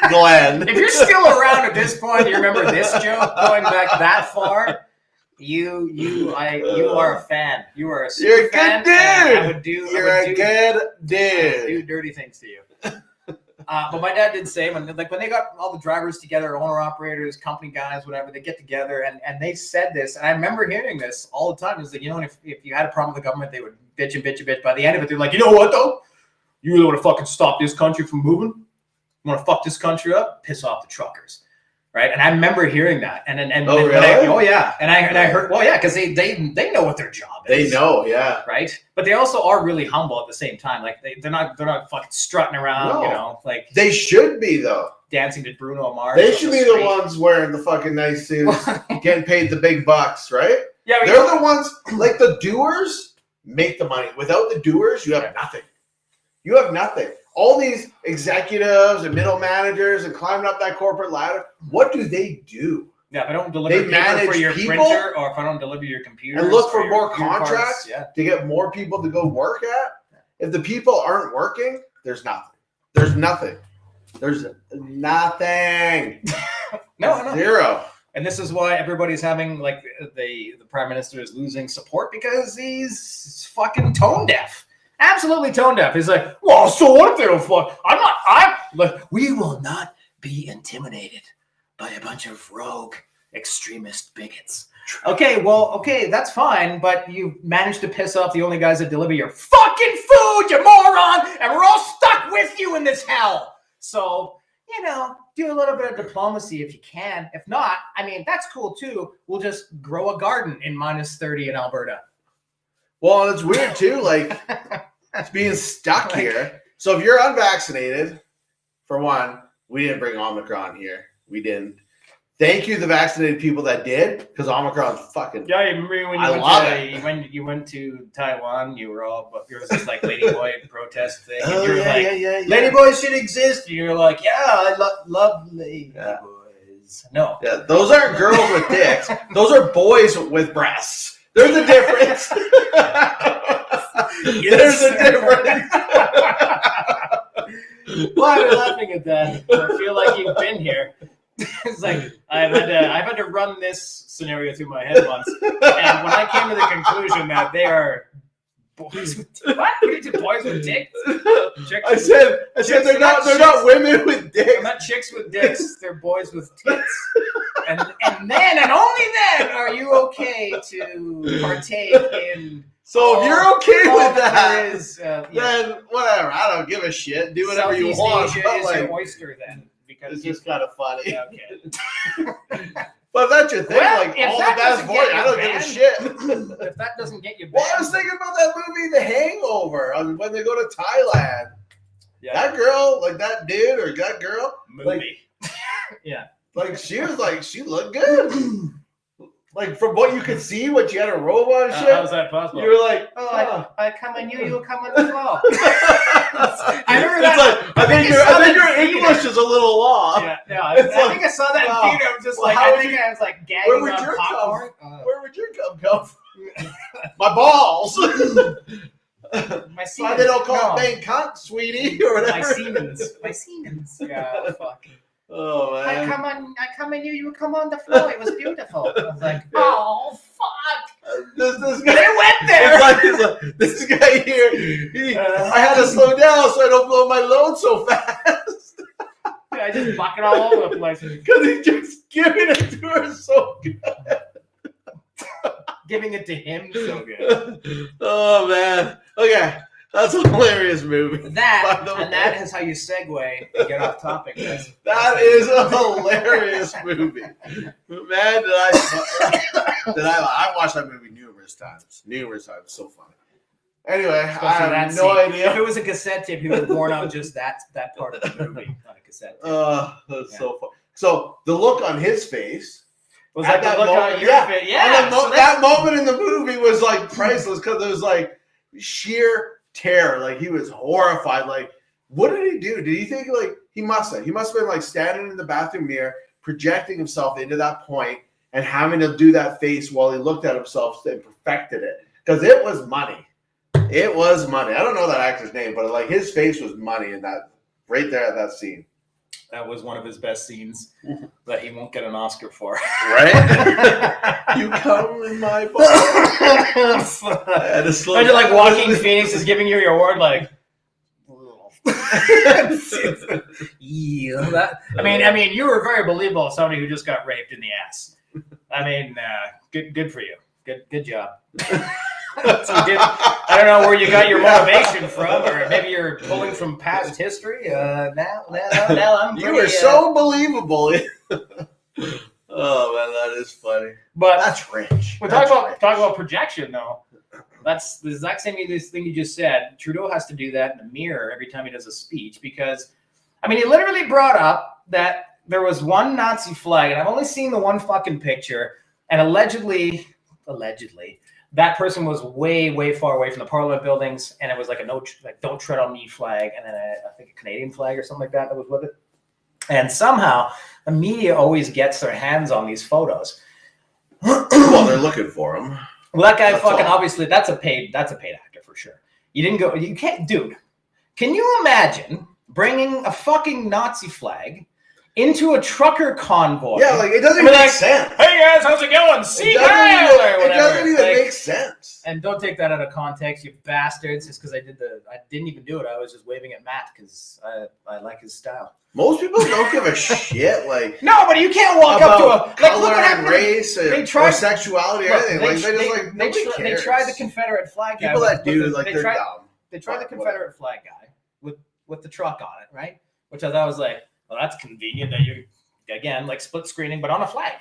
Glenn. If you're still around at this point, you remember this joke going back that far. You are a fan. You are a super You're a fan, good dude. I would do. You're a good dude. Do dirty things to you. But my dad did say when they got all the drivers together, owner operators, company guys, whatever, they get together and they said this, and I remember hearing this all the time. It's like, you know, if you had a problem with the government, they would bitch and bitch and bitch. By the end of it, they're like, you know what though? You really want to fucking stop this country from moving? You want to fuck this country up? Piss off the truckers. Right, and I remember hearing that, and really? Yeah, and I heard, well, yeah, because they know what their job is. They know, yeah, right. But they also are really humble at the same time. Like they're not fucking strutting around, you know, like they should be though. Dancing to Bruno Mars. They should be the ones wearing the fucking nice suits, getting paid the big bucks, right? Yeah, they're the ones. Like the doers make the money. Without the doers, you have nothing. You have nothing. All these executives and middle managers and climbing up that corporate ladder, what do they do? Yeah, if I don't deliver paper for your printer, or if I don't deliver your computer, and look for more contracts to get more people to go work at. If the people aren't working, there's nothing. There's nothing. There's nothing. No. Zero. And this is why everybody's having, like, the prime minister is losing support, because he's fucking tone deaf. Absolutely tone deaf. He's like, well, so what if they don't fuck? We will not be intimidated by a bunch of rogue extremist bigots. Okay, that's fine, but you managed to piss off the only guys that deliver your fucking food, you moron, and we're all stuck with you in this hell. So, you know, do a little bit of diplomacy if you can. If not, I mean, that's cool too. We'll just grow a garden in -30 in Alberta. Well, it's weird too, like it's being stuck here. So if you're unvaccinated, for one, we didn't bring Omicron here. We didn't. Thank you, the vaccinated people that did, because Omicron's fucking. Yeah, I remember when you went to Taiwan, you were all, there was this like ladyboy protest thing. And you were like, ladyboys should exist. And you were like, yeah, I love ladyboys. No. Yeah, those aren't girls with dicks. Those are boys with breasts. There's a difference. There's a difference. Why are you laughing at that? I feel like you've been here. It's like I've had to run this scenario through my head once, and when I came to the conclusion that they are boys with what? What did you boys with dicks? I said they're not women with dicks. They're not chicks with dicks. They're boys with tits. And then and only then are you okay to partake in. So if you're okay with that, then whatever. I don't give a shit. Do whatever you want. Asia is your oyster then. It's just kind of funny. Yeah, okay. But that's your thing. Well, like all the best boy, I don't give a shit. If that doesn't get you banned. Well, I was thinking about that movie, The Hangover, when they go to Thailand. Yeah. That girl, like that dude or that girl, movie. Yeah. Like she looked good. Like from what you could see, when she had a robe on and shit. How was that possible? You were like, I come and you will come on the floor. I remember that. Like, I think your English is a little off. Yeah, I think I saw that in theater. I was just like, I was like gagging on popcorn. Where would your cum come from? My balls. My semen. They don't call it bang cunt, sweetie, or whatever. My semens. Yeah, fuck. Oh man! I come and you come on the floor. It was beautiful. I was like, oh fuck! This guy, they went there. It's like, this guy here. I had to slow down so I don't blow my load so fast. I just bucket all over the place because he's just giving it to her so good. Giving it to him so good. Oh man! Okay. That's a hilarious movie. That is how you segue and get off topic. That is a hilarious movie. Man, I've watched that movie numerous times. So funny. Anyway, I have no idea. If it was a cassette tape, he would have worn out just that part of the movie, not a cassette tape. That's so funny. So the look on his face Was At like the look moment, on your face. Yeah. that moment in the movie was like priceless because it was like sheer terror. Like he was horrified. Like, what did he do? Did he think like he must have been like standing in the bathroom mirror, projecting himself into that point and having to do that face while he looked at himself and perfected it because it was money. It was money. I don't know that actor's name, but like his face was money in that right there at that scene. That was one of his best scenes that he won't get an Oscar for. Right? You come in my boat. Imagine like Joaquin Phoenix is giving you your award, like. Yeah, I mean, you were very believable as somebody who just got raped in the ass. I mean, good for you. Good job. I don't know where you got your motivation from, or maybe you're pulling from past history. Now I'm pretty, you were so believable. Oh man, that is funny. But that's rich. We're talk about projection though. That's the exact same thing you just said. Trudeau has to do that in the mirror every time he does a speech because, I mean, he literally brought up that there was one Nazi flag, and I've only seen the one fucking picture, and allegedly, that person was way far away from the Parliament buildings, and it was like a "Don't tread on me" flag, and then I think a Canadian flag or something like that was with it. And somehow the media always gets their hands on these photos. Well, they're looking for them. Well, that guy obviously that's a paid actor for sure. You can't, dude. Can you imagine bringing a fucking Nazi flag into a trucker convoy? Yeah, like it doesn't make sense. Hey guys, how's it going? See you guys, or whatever. It doesn't even make sense. And don't take that out of context, you bastards. Just because I didn't even do it. I was just waving at Matt because I like his style. Most people don't give a shit. Like no, but you can't walk up to a color and race or sexuality or anything. They tried the Confederate flag guy. People that do they're dumb. They tried the Confederate flag guy with the truck on it, right? Which I thought was like, well, that's convenient that you again like split screening, but on a flag.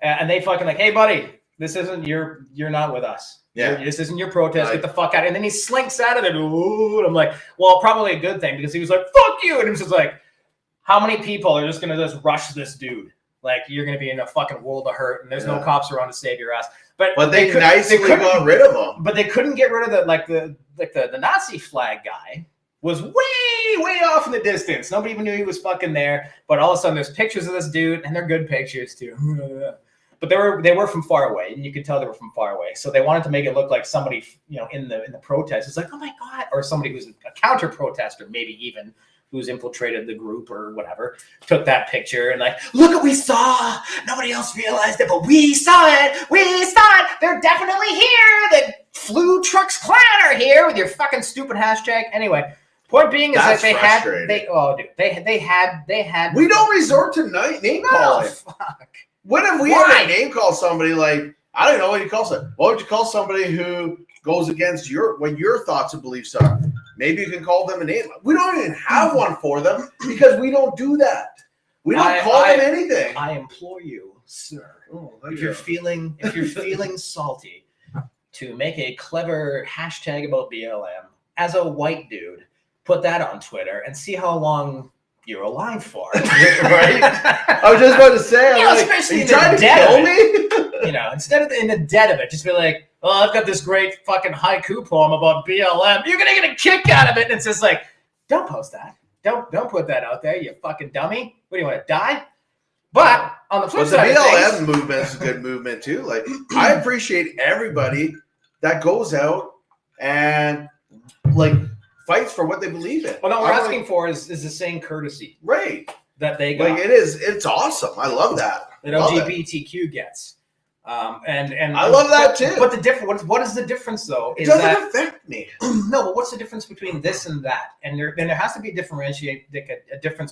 And they fucking like, hey, buddy, this isn't you're not with us. Yeah, this isn't your protest. Get the fuck out. And then he slinks out of there. Ooh, and I'm like, well, probably a good thing because he was like, fuck you, and he was just like. How many people are just going to just rush this dude? Like, you're going to be in a fucking world of hurt, and there's no cops around to save your ass. But they nicely got rid of him. But they couldn't get rid of the Nazi flag guy was way off in the distance. Nobody even knew he was fucking there. But all of a sudden, there's pictures of this dude, and they're good pictures too. But they were from far away, and you could tell they were from far away. So they wanted to make it look like somebody, in the protest. It's like, oh my god, or somebody who's a counter protester, maybe even. Who's infiltrated the group or whatever, took that picture and like, look what we saw. Nobody else realized it, but we saw it. They're definitely here. The Flu Trucks Clan are here with your fucking stupid hashtag. Anyway, point being is that they had. We don't resort to name calling. Fuck. When have we ever name called somebody like, I don't know what you call somebody. What would you call somebody who goes against what your thoughts and beliefs are? Maybe you can call them a name. We don't even have one for them because we don't do that. We don't call them anything. I implore you, sir, if you're feeling salty, to make a clever hashtag about BLM as a white dude, put that on Twitter and see how long you're alive for. Right? I was just about to say, especially in the dead of it. Instead of in the dead of it, just be like, well, I've got this great fucking haiku poem about BLM. You're gonna get a kick out of it, and it's just like, don't post that. Don't put that out there, you fucking dummy. What do you want to die? But on the flip side, the BLM movement is a good movement too. Like, I appreciate everybody that goes out and like fights for what they believe in. Well, no, what we're asking for is the same courtesy, right? That they got. Like it's awesome. I love that. That LGBTQ gets. And I love that too. But the difference, what is the difference though? It doesn't affect me. No, but what's the difference between this and that? And there has to be a difference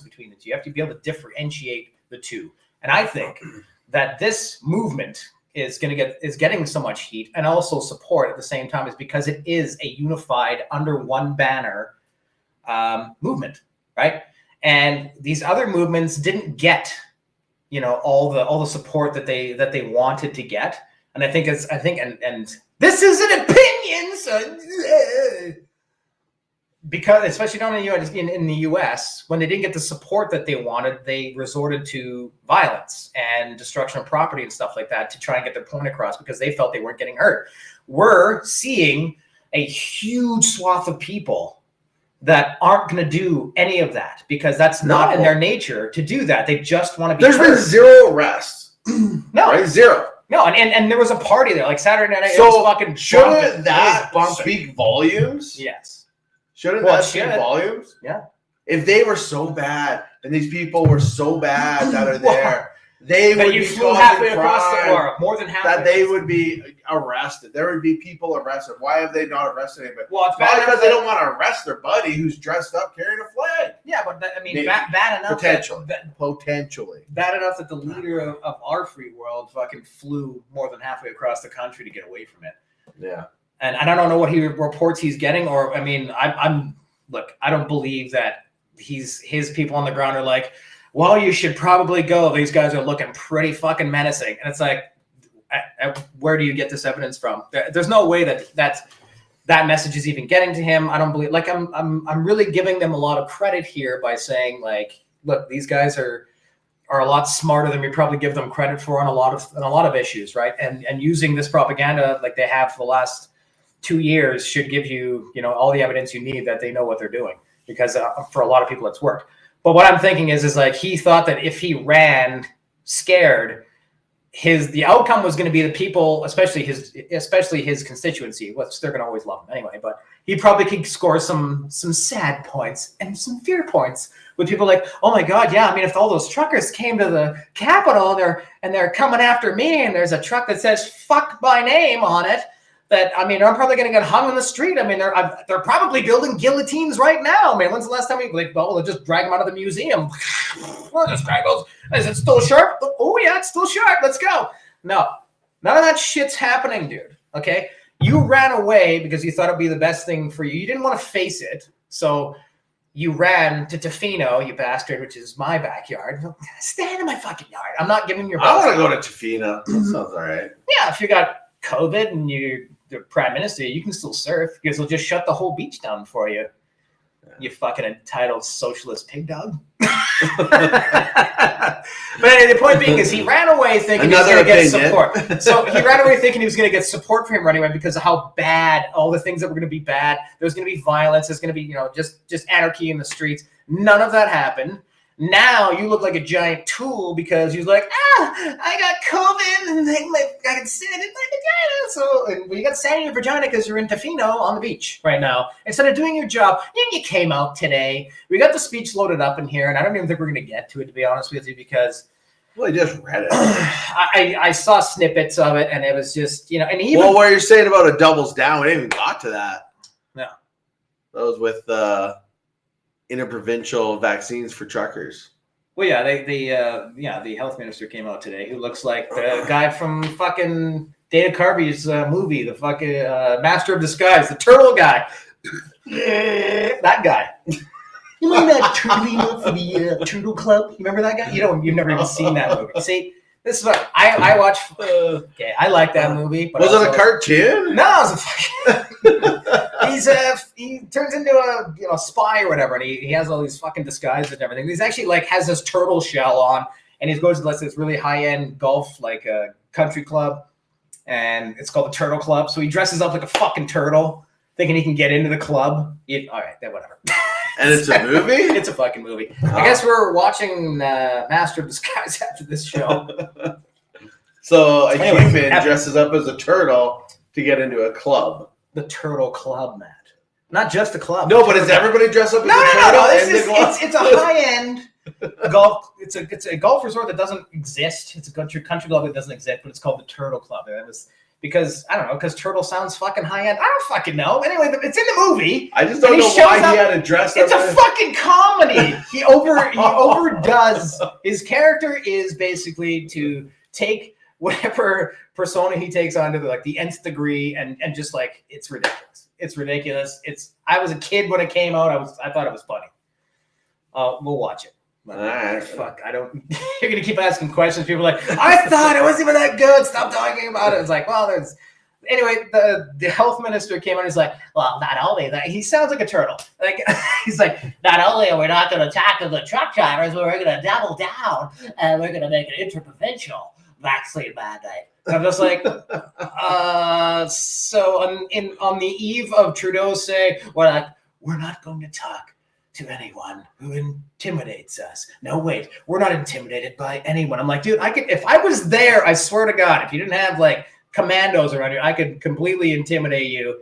between the two. You have to be able to differentiate the two. And I think that this movement is getting so much heat and also support at the same time is because it is a unified under one banner movement, right? And these other movements didn't get all the support that they wanted to get, and I think and this is an opinion, so because especially down in the U.S., when they didn't get the support that they wanted, they resorted to violence and destruction of property and stuff like that to try and get their point across because they felt they weren't getting hurt. We're seeing a huge swath of people that aren't going to do any of that because that's not in their nature to do that. They just want to be There's hurt. been 0 arrests. No. Right? 0. No, and there was a party there, like Saturday night. So it was fucking shouldn't that bumping. speak volumes? Yes. Shouldn't that speak volumes? Yeah. If they were so bad and these people were so bad that are there, they would be flew halfway across the war, more than halfway. That they would be arrested. There would be people arrested. Why have they not arrested anybody? Well, it's bad because they don't want to arrest their buddy who's dressed up carrying a flag. Yeah, but bad enough. Potentially. Bad enough that the leader of our free world fucking flew more than halfway across the country to get away from it. Yeah. And I don't know what reports he's getting, or I don't believe that his people on the ground are like, well, you should probably go. These guys are looking pretty fucking menacing, and it's like, where do you get this evidence from? There's no way that message is even getting to him. I don't believe. Like I'm really giving them a lot of credit here by saying like, look, these guys are a lot smarter than we probably give them credit for on a lot of issues, right? And using this propaganda like they have for the last 2 years should give you, all the evidence you need that they know what they're doing, because for a lot of people it's worked. But what I'm thinking is like he thought that if he ran scared, the outcome was going to be the people, especially his constituency, which they're going to always love him anyway. But he probably could score some sad points and some fear points with people like, oh my God, yeah. I mean, if all those truckers came to the Capitol and they're coming after me, and there's a truck that says "fuck my name" on it. I'm probably going to get hung on the street. I mean, they're probably building guillotines right now. I mean, when's the last time they'll just drag them out of the museum? Is it still sharp? Oh, yeah, it's still sharp. Let's go. No, none of that shit's happening, dude. Okay? You ran away because you thought it'd be the best thing for you. You didn't want to face it. So you ran to Tofino, you bastard, which is my backyard. Stand in my fucking yard. I'm not giving your I want to go to Tofino. That sounds all right. Yeah, if you got COVID and you're the prime minister, you can still surf because they'll just shut the whole beach down for you. Yeah. You fucking entitled socialist pig dog. But anyway, the point being is he ran away thinking he was going to get support. So he ran away thinking he was going to get support for him running away because of how bad all the things that were going to be bad. There's going to be violence. There's going to be, just anarchy in the streets. None of that happened. Now you look like a giant tool because you're like, I got COVID and I got sand in my vagina. So you got sand in your vagina because you're in Tofino on the beach right now. Instead of doing your job, you came out today. We got the speech loaded up in here, and I don't even think we're going to get to it, to be honest with you, because I just read it. I saw snippets of it, and it was just, and even... Well, what you're saying about a doubles down, we didn't even got to that. No. That was with interprovincial vaccines for truckers. Well, yeah, the health minister came out today, who looks like the guy from fucking Dana Carvey's movie, the fucking Master of Disguise, the turtle guy. That guy. You remember that turtle for the Turtle Club? You remember that guy? You've never even seen that movie. See, this is what I watch. Okay, I like that movie. But was it a cartoon? No, it was a fucking. He turns into a spy or whatever, and he has all these fucking disguises and everything. He's actually has this turtle shell on, and he goes to this really high end golf country club, and it's called the Turtle Club. So he dresses up like a fucking turtle, thinking he can get into the club. All right, then whatever. And it's a movie? It's a fucking movie. Oh. I guess we're watching Master of Disguise after this show. So a human dresses up as a turtle to get into a club. The Turtle Club, Matt. Not just a club. No, but is everybody dressed up as a turtle? No. It's a high-end golf. It's a golf resort that doesn't exist. It's a country club that doesn't exist, but it's called the Turtle Club. And it was... Because, I don't know, because turtle sounds fucking high-end. I don't fucking know. Anyway, it's in the movie. I just don't know why he had a dress up. It's a fucking comedy. He overdoes. His character is basically to take whatever persona he takes on to the nth degree and just it's ridiculous. It's ridiculous. I was a kid when it came out. I thought it was funny. We'll watch it. Fuck, I don't. You're gonna keep asking questions. People are like, I thought it wasn't even that good. Stop talking about it. It's like, well, anyway, the health minister came on and he's like, well, not only that, he sounds like a turtle. Like he's like, not only are we not going to tackle the truck drivers, but we're going to double down and we're going to make an interprovincial vaccine mandate. I'm just like, so on the eve of Trudeau saying, we're not going to talk to anyone who intimidates us. No, wait, we're not intimidated by anyone. I'm like, dude, if I was there, I swear to God, if you didn't have like commandos around you, I could completely intimidate you,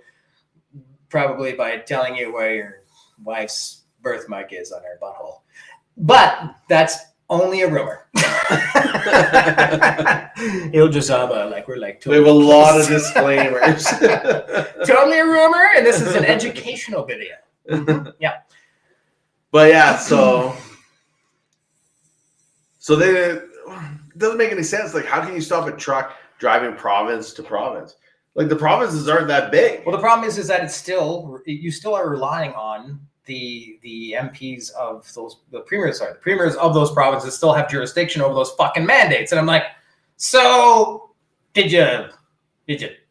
probably by telling you where your wife's birthmark is on her butthole. But that's only a rumor. He'll just we're like we have a lot of disclaimers. Totally a rumor, and this is an educational video. Yeah. But yeah, so it doesn't make any sense. Like, how can you stop a truck driving province to province? Like, the provinces aren't that big. Well, the problem is that you still are relying on the MPs of the premiers of those provinces still have jurisdiction over those fucking mandates. And I'm like, so did you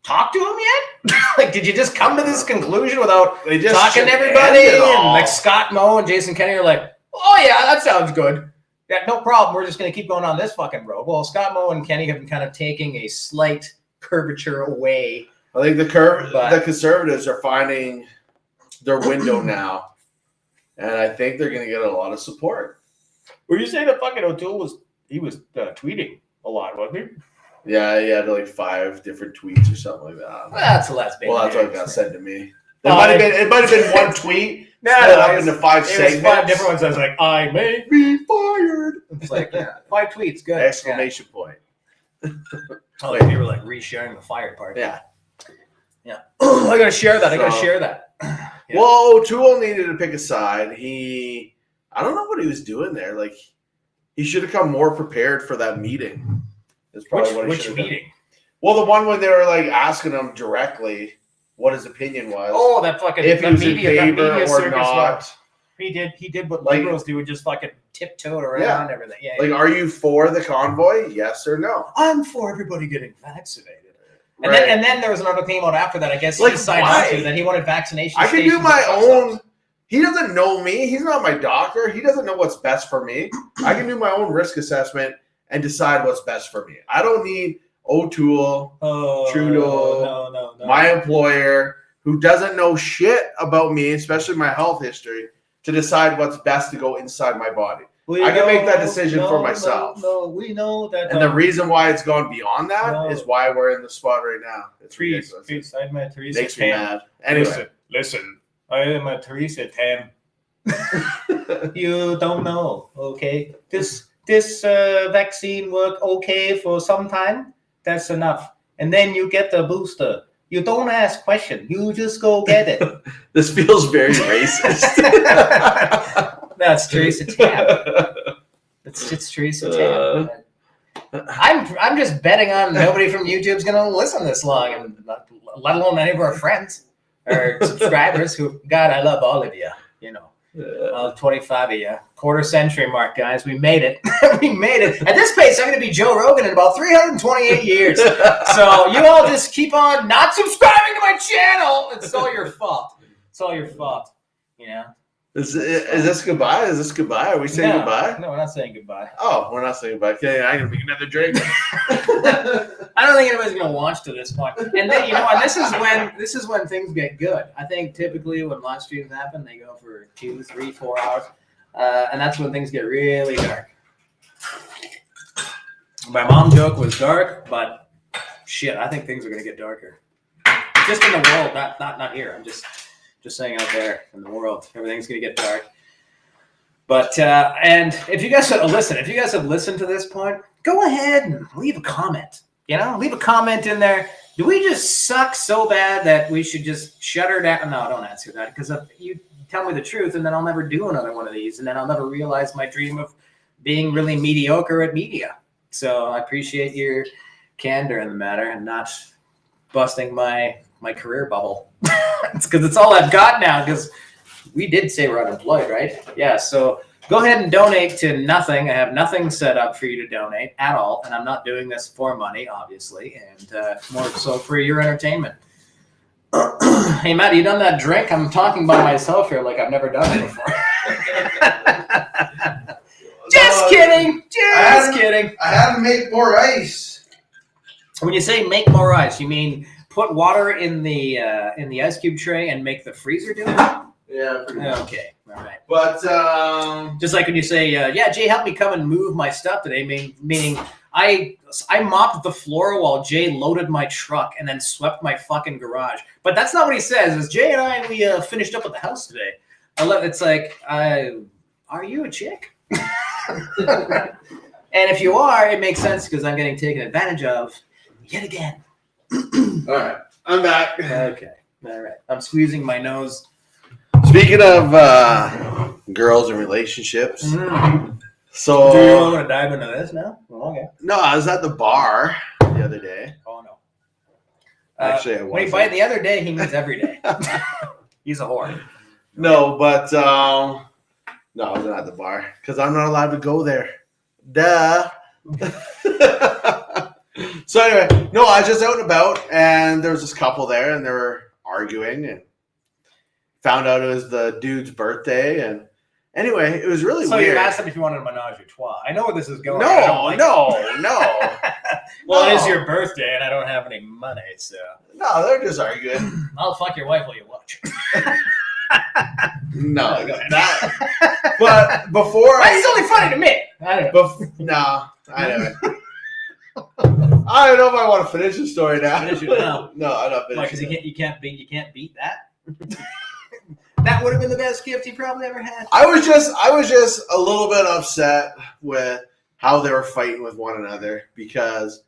talk to him yet? Like, did you just come to this conclusion without talking to everybody? And like Scott Moe and Jason Kennedy are like, oh yeah, that sounds good. Yeah, no problem. We're just going to keep going on this fucking road. Well, Scott Moe and Kenny have been kind of taking a slight curvature away. I think the Conservatives are finding their window now. And I think they're going to get a lot of support. Were you saying that fucking O'Toole was tweeting a lot, wasn't he? Yeah, he had like 5 different tweets or something like that. Well, that's less big. Well, that's what got said to me. It might have been one tweet. Split up into 5 segments. 5 different ones. I was like, I may be fired. It's like, yeah, 5 tweets, good. Exclamation point. Oh, like you were like resharing the fired part. Yeah. Yeah. I gotta share that. Yeah. Well, O'Toole needed to pick a side. I don't know what he was doing there. Like, he should have come more prepared for that meeting. That's probably what he should have done. Which meeting? Well, the one when they were like asking him directly what his opinion was. Oh, that fucking if he was in favor or not. He did what liberals do, just fucking tiptoed around everything. Yeah. Like, are you for the convoy? Yes or no? I'm for everybody getting vaccinated. And then there was another came out after that. I guess he signed up to that he wanted vaccination. I can do my own. He doesn't know me. He's not my doctor. He doesn't know what's best for me. I can do my own risk assessment and decide what's best for me. I don't need O'Toole, Trudeau, my employer, who doesn't know shit about me, especially my health history, to decide what's best to go inside my body. I can make that decision for myself. No, we know that. And the reason why it's gone beyond that is why we're in the spot right now. It's ridiculous. Please, I met Teresa. Makes me mad. Anyway. Listen. I am a Teresa Tam. You don't know, okay? This vaccine work okay for some time. That's enough. And then you get the booster. You don't ask questions. You just go get it. This feels very racist. That's Teresa Tam. It's Teresa Tam. I'm just betting on nobody from YouTube's going to listen this long, and let alone any of our friends or subscribers who, God, I love all of you, all 25 of you. Quarter century mark, guys. We made it. We made it. At this pace, I'm going to be Joe Rogan in about 328 years. So you all just keep on not subscribing to my channel. It's all your fault. It's all your fault. Is this goodbye? Is this goodbye? Are we saying goodbye? No, we're not saying goodbye. Oh, we're not saying goodbye. Okay, I'm going to make another drink. I don't think anybody's going to watch to this point. And then, and this is when things get good. I think typically when live streams happen, they go for 2, 3, 4 hours. And that's when things get really dark. My mom joke was dark, but shit, I think things are going to get darker. Just in the world, not here. I'm just saying out there in the world, everything's going to get dark. But, and if you guys have listened to this point, go ahead and leave a comment. Leave a comment in there. Do we just suck so bad that we should just shut her down? No, don't answer that, because if you tell me the truth, and then I'll never do another one of these, and then I'll never realize my dream of being really mediocre at media. So I appreciate your candor in the matter and not busting my career bubble. It's because it's all I've got now, because we did say we're unemployed, right? Yeah, so Go ahead and donate to nothing. I have nothing set up for you to donate at all, and I'm not doing this for money, obviously, and more so for your entertainment. Hey, Matt, you done that drink? I'm talking by myself here like I've never done it before. Just kidding. Just kidding. I had to make more ice. When you say make more ice, you mean put water in the ice cube tray and make the freezer do it? Yeah. Okay. All right. But just like when you say, yeah, Jay, help me come and move my stuff today, meaning I mopped the floor while Jay loaded my truck and then swept my fucking garage. But that's not what he says. It's Jay and we finished up at the house today. It's like, are you a chick? And if you are, it makes sense because I'm getting taken advantage of yet again. All right, I'm back. Okay. All right. I'm squeezing my nose. Speaking of girls and relationships, so do you want to dive into this now? Oh, okay. No, I was at the bar the other day. Oh no. Actually, I when was. by the other day, he means every day. He's a whore. No, but no, I wasn't at the bar because I'm not allowed to go there. Duh. So anyway, no, I was just out and about, and there was this couple there, and they were arguing, and found out it was the dude's birthday, and anyway, it was really so weird. So you asked him if you wanted a menage a trois. I know where this is going. No. Well, it is your birthday, and I don't have any money, so. No, they're just arguing. I'll fuck your wife while you watch. No, but before that's only funny to me. I don't know. No, I don't. I don't know if I want to finish the story now. Finish it now. No, I'm not finishing. Because you can't beat that. That would have been the best gift he probably ever had. I was just a little bit upset with how they were fighting with one another because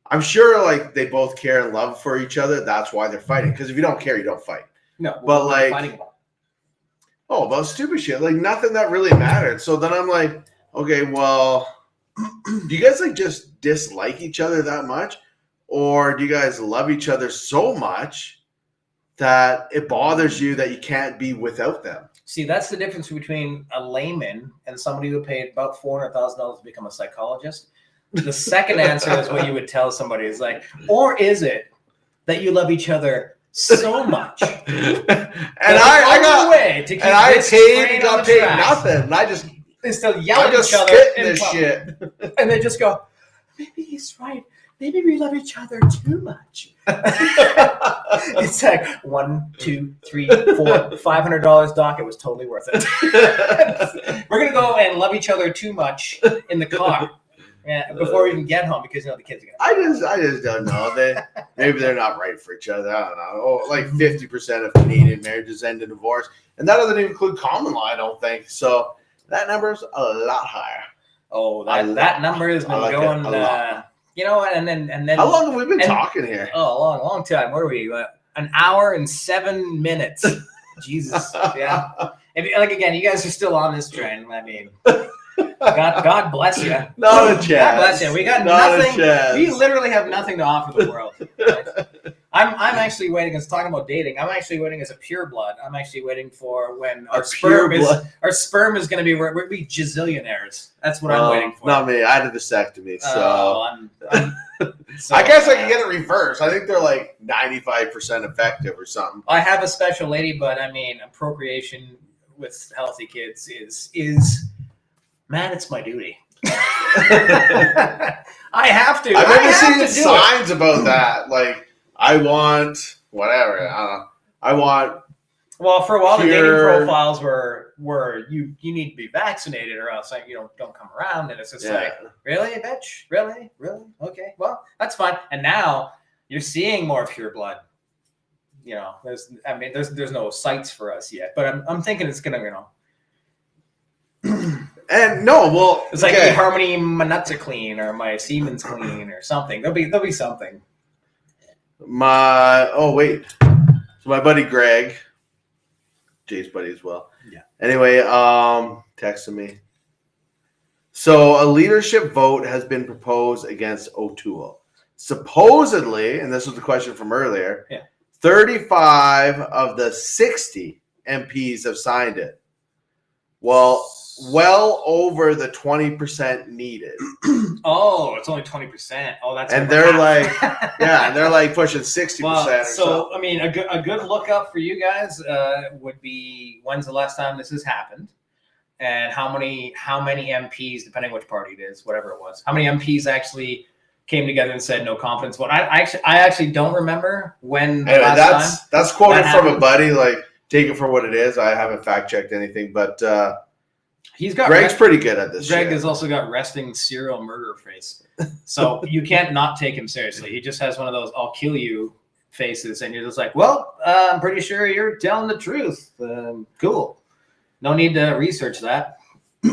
I'm sure like they both care and love for each other. That's why they're fighting. Because if you don't care, you don't fight. No, but like, fighting about? Oh, about stupid shit, like nothing that really mattered. So then I'm like, okay, well, do you guys like just dislike each other that much, or do you guys love each other so much that it bothers you that you can't be without them? See, that's the difference between a layman and somebody who paid about $400,000 to become a psychologist. The second answer is what you would tell somebody is like, or is it that you love each other so much I got paid nothing. And I just they still yell at each other in this shit, and they just go, maybe he's right. Maybe we love each other too much. It's like 1, 2, 3, 4, $500, Doc. It was totally worth it. We're gonna go and love each other too much in the car before we even get home because the kids are gonna. I just don't know. Maybe they're not right for each other. I don't know. Oh, like 50% of Canadian marriages end in divorce, and that doesn't include common law. I don't think so. That number is a lot higher. Oh, that number has been going. You know what? And then. How long have we been talking here? Oh, a long time. What are we? An hour and 7 minutes. Jesus. Yeah. Like again, you guys are still on this train. I mean, God bless you. Not a chance. God bless you. We got nothing. We literally have nothing to offer the world. Right? I'm actually waiting. It's talking about dating. I'm actually waiting as a pure blood. I'm actually waiting for when our sperm is going to be. We're going to be gazillionaires. That's what I'm waiting for. Not me. I had a vasectomy, so so I guess I can get it reversed. I think they're like 95% effective or something. I have a special lady, but I mean, procreation with healthy kids is man, it's my duty. I have to. I've never seen signs about that. Like, I want whatever. I don't know. I want. Well, for a while, the dating profiles were you need to be vaccinated or else you don't come around, and it's just like, really, bitch, really, okay, well, that's fine. And now you're seeing more pure blood. There's no sites for us yet, but I'm thinking it's gonna, And no, well, it's like eHarmony, my nuts are clean, or my semen's clean, or something. There'll be something. So my buddy Greg, Jay's buddy as well. Yeah. Anyway, texted me. So a leadership vote has been proposed against O'Toole. Supposedly, and this was the question from earlier. Yeah. 35 of the 60 MPs have signed it. Well, well over the 20% needed. Oh, it's only 20%. Oh, that's and over they're half. like, yeah, and they're like pushing 60% Well, or so something. I mean, a good lookup for you guys would be when's the last time this has happened, and how many MPs, depending which party it is, whatever it was, how many MPs actually came together and said no confidence vote. I actually don't remember when the Anyway, last time. that's quoted that from a happened. buddy. Like, take it for what it is. I haven't fact checked anything, but He's got Greg's pretty good at this. Greg shit. has also got resting serial murder face, so you can't not take him seriously. He just has one of those "I'll kill you" faces, and you're just like, "Well, I'm pretty sure you're telling the truth." Cool. No need to research that.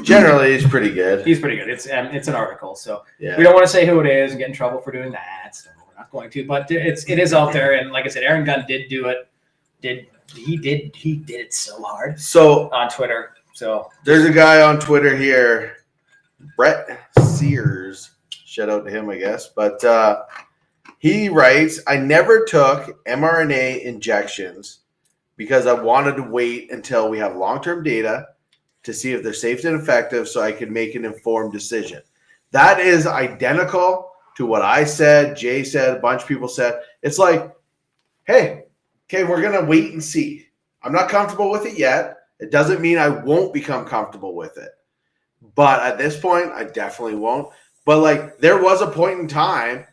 Generally, he's pretty good. He's pretty good. It's an article, so Yeah. we don't want to say who it is and get in trouble for doing that. So we're not going to, but it is out there, and like I said, Aaron Gunn did do it. He did it so hard So on Twitter. So there's a guy on Twitter here, Brett Sears. Shout out to him, I guess. But he writes, I never took mRNA injections because I wanted to wait until we have long-term data to see if they're safe and effective so I could make an informed decision. That is identical to what I said, Jay said, a bunch of people said. It's like, hey, okay, we're going to wait and see. I'm not comfortable with it yet. It doesn't mean I won't become comfortable with it. But at this point, I definitely won't. But like there was a point in time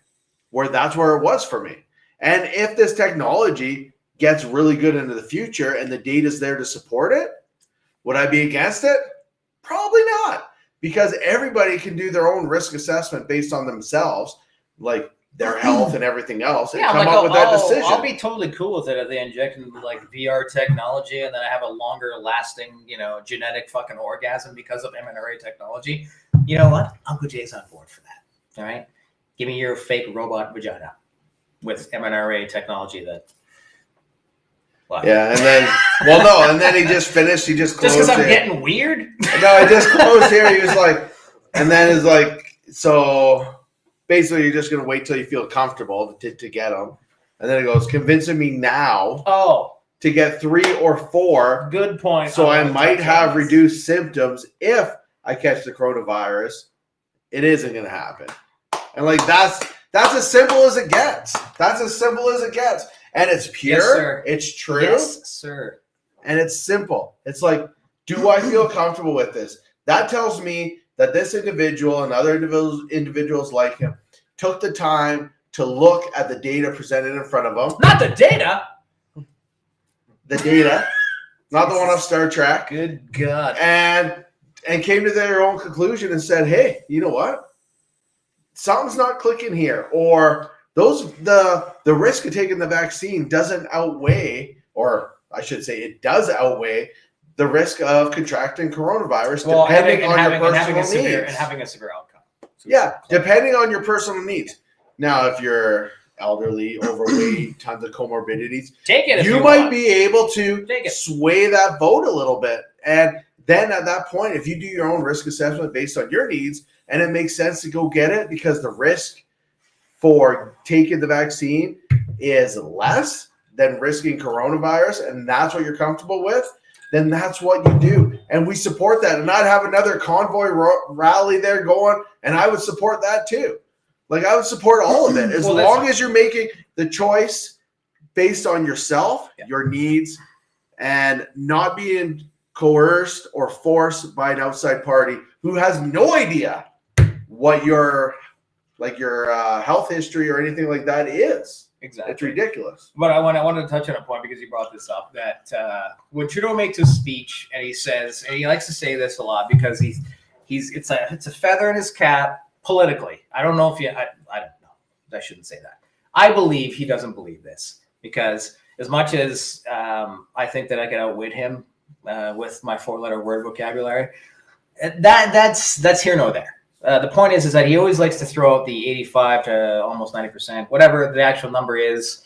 where that's where it was for me. And if this technology gets really good into the future and the data is there to support it, would I be against it? Probably not. Because everybody can do their own risk assessment based on themselves, like their health and everything else, and come up with that decision. I'll be totally cool with it if they inject into like VR technology and then I have a longer lasting, genetic fucking orgasm because of mRNA technology. You know what? Uncle Jay's on board for that. All right? Give me your fake robot vagina with mRNA technology that. What? Yeah, and then he just finished. He just closed. Just because I'm it. getting weird? No, I just closed here. He was like, and then it's like, so basically you're just going to wait till you feel comfortable to get them. And then it goes, convincing me now to get 3 or 4. Good point. So I might have reduced symptoms if I catch the coronavirus. It isn't going to happen. And like, that's as simple as it gets. That's as simple as it gets. And it's pure. Yes, sir. It's true. Yes, sir. And it's simple. It's like, do I feel comfortable with this? That tells me that this individual and other individuals like him took the time to look at the data presented in front of them. Not the data. The data, not the one off Star Trek. Good God. And came to their own conclusion and said, hey, you know what? Something's not clicking here. Or the risk of taking the vaccine doesn't outweigh, or I should say it does outweigh, the risk of contracting coronavirus depending on your personal needs. And having a severe outcome. Yeah, depending on your personal needs. Now, if you're elderly, overweight, tons of comorbidities, take it. You might be able to sway that vote a little bit. And then at that point, if you do your own risk assessment based on your needs, and it makes sense to go get it because the risk for taking the vaccine is less than risking coronavirus, and that's what you're comfortable with, then that's what you do. And we support that. And I'd have another convoy rally there going, and I would support that too. Like, I would support all of it as long as you're making the choice based on yourself, your needs, and not being coerced or forced by an outside party who has no idea what your health history or anything like that is. Exactly. It's ridiculous. But I wanted to touch on a point because you brought this up, that when Trudeau makes his speech and he says, and he likes to say this a lot because it's a feather in his cap politically. I don't know if I don't know. I shouldn't say that. I believe he doesn't believe this because as much as I think that I can outwit him with my 4-letter word vocabulary, that's here nor there. The point is that he always likes to throw out the 85 to almost 90%, whatever the actual number is.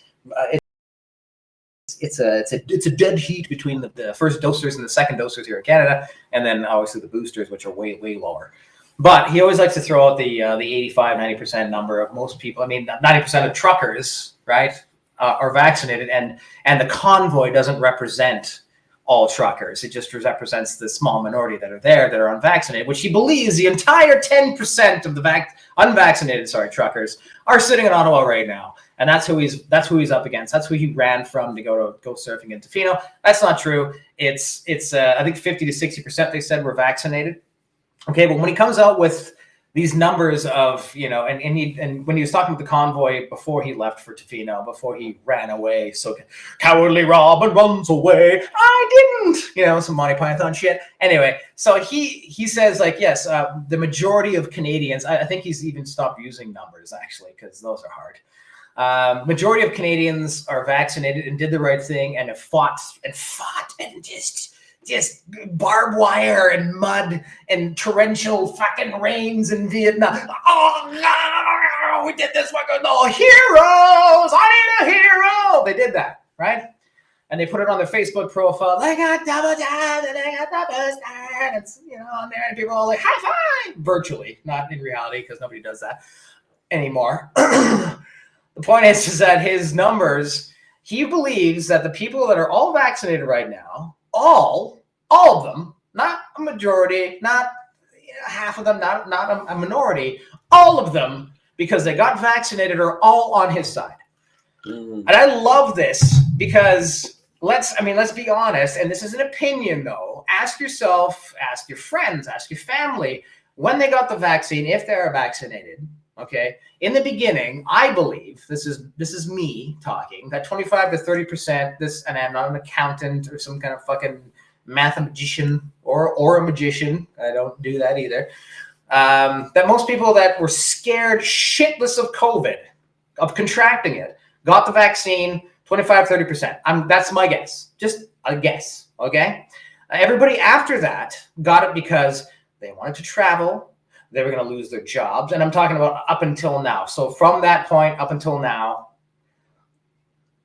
It's a dead heat between the first dosers and the second dosers here in Canada, and then obviously the boosters, which are way lower. But he always likes to throw out the 85, 90% number of most people. I mean, 90% of truckers, right, are vaccinated, and the convoy doesn't represent all truckers. It just represents the small minority that are there that are unvaccinated, which he believes the entire 10% of the unvaccinated truckers are sitting in Ottawa right now. And that's who he's up against. That's who he ran from to go surfing in Tofino. That's not true. It's I think 50 to 60% they said were vaccinated. Okay, but when he comes out with these numbers of, and when he was talking with the convoy before he left for Tofino, before he ran away, so cowardly Robin runs away, I didn't, some Monty Python shit. Anyway, so he says yes, the majority of Canadians, I think he's even stopped using numbers actually, because those are hard. Majority of Canadians are vaccinated and did the right thing and have fought and just barbed wire and mud and torrential fucking rains in Vietnam. Oh no, we did this fucking heroes. I need a hero. They did that, right? And they put it on their Facebook profile. They got double down and they got double down. It's on there and people are all like high five virtually, not in reality because nobody does that anymore. The point is that his numbers, he believes that the people that are all vaccinated right now, all of them, not a majority, not half of them, not a minority, all of them, because they got vaccinated, are all on his side. And I love this because let's be honest, and this is an opinion though. Ask yourself, ask your friends, ask your family when they got the vaccine, if they are vaccinated. Okay. In the beginning, I believe this is me talking that 25 to 30%. And I'm not an accountant or some kind of fucking mathematician or a magician. I don't do that either. That most people that were scared shitless of COVID, of contracting it, got the vaccine. 25, 30%. That's my guess. Just a guess. Okay. Everybody after that got it because they wanted to travel. They were going to lose their jobs. And I'm talking about up until now. So from that point up until now,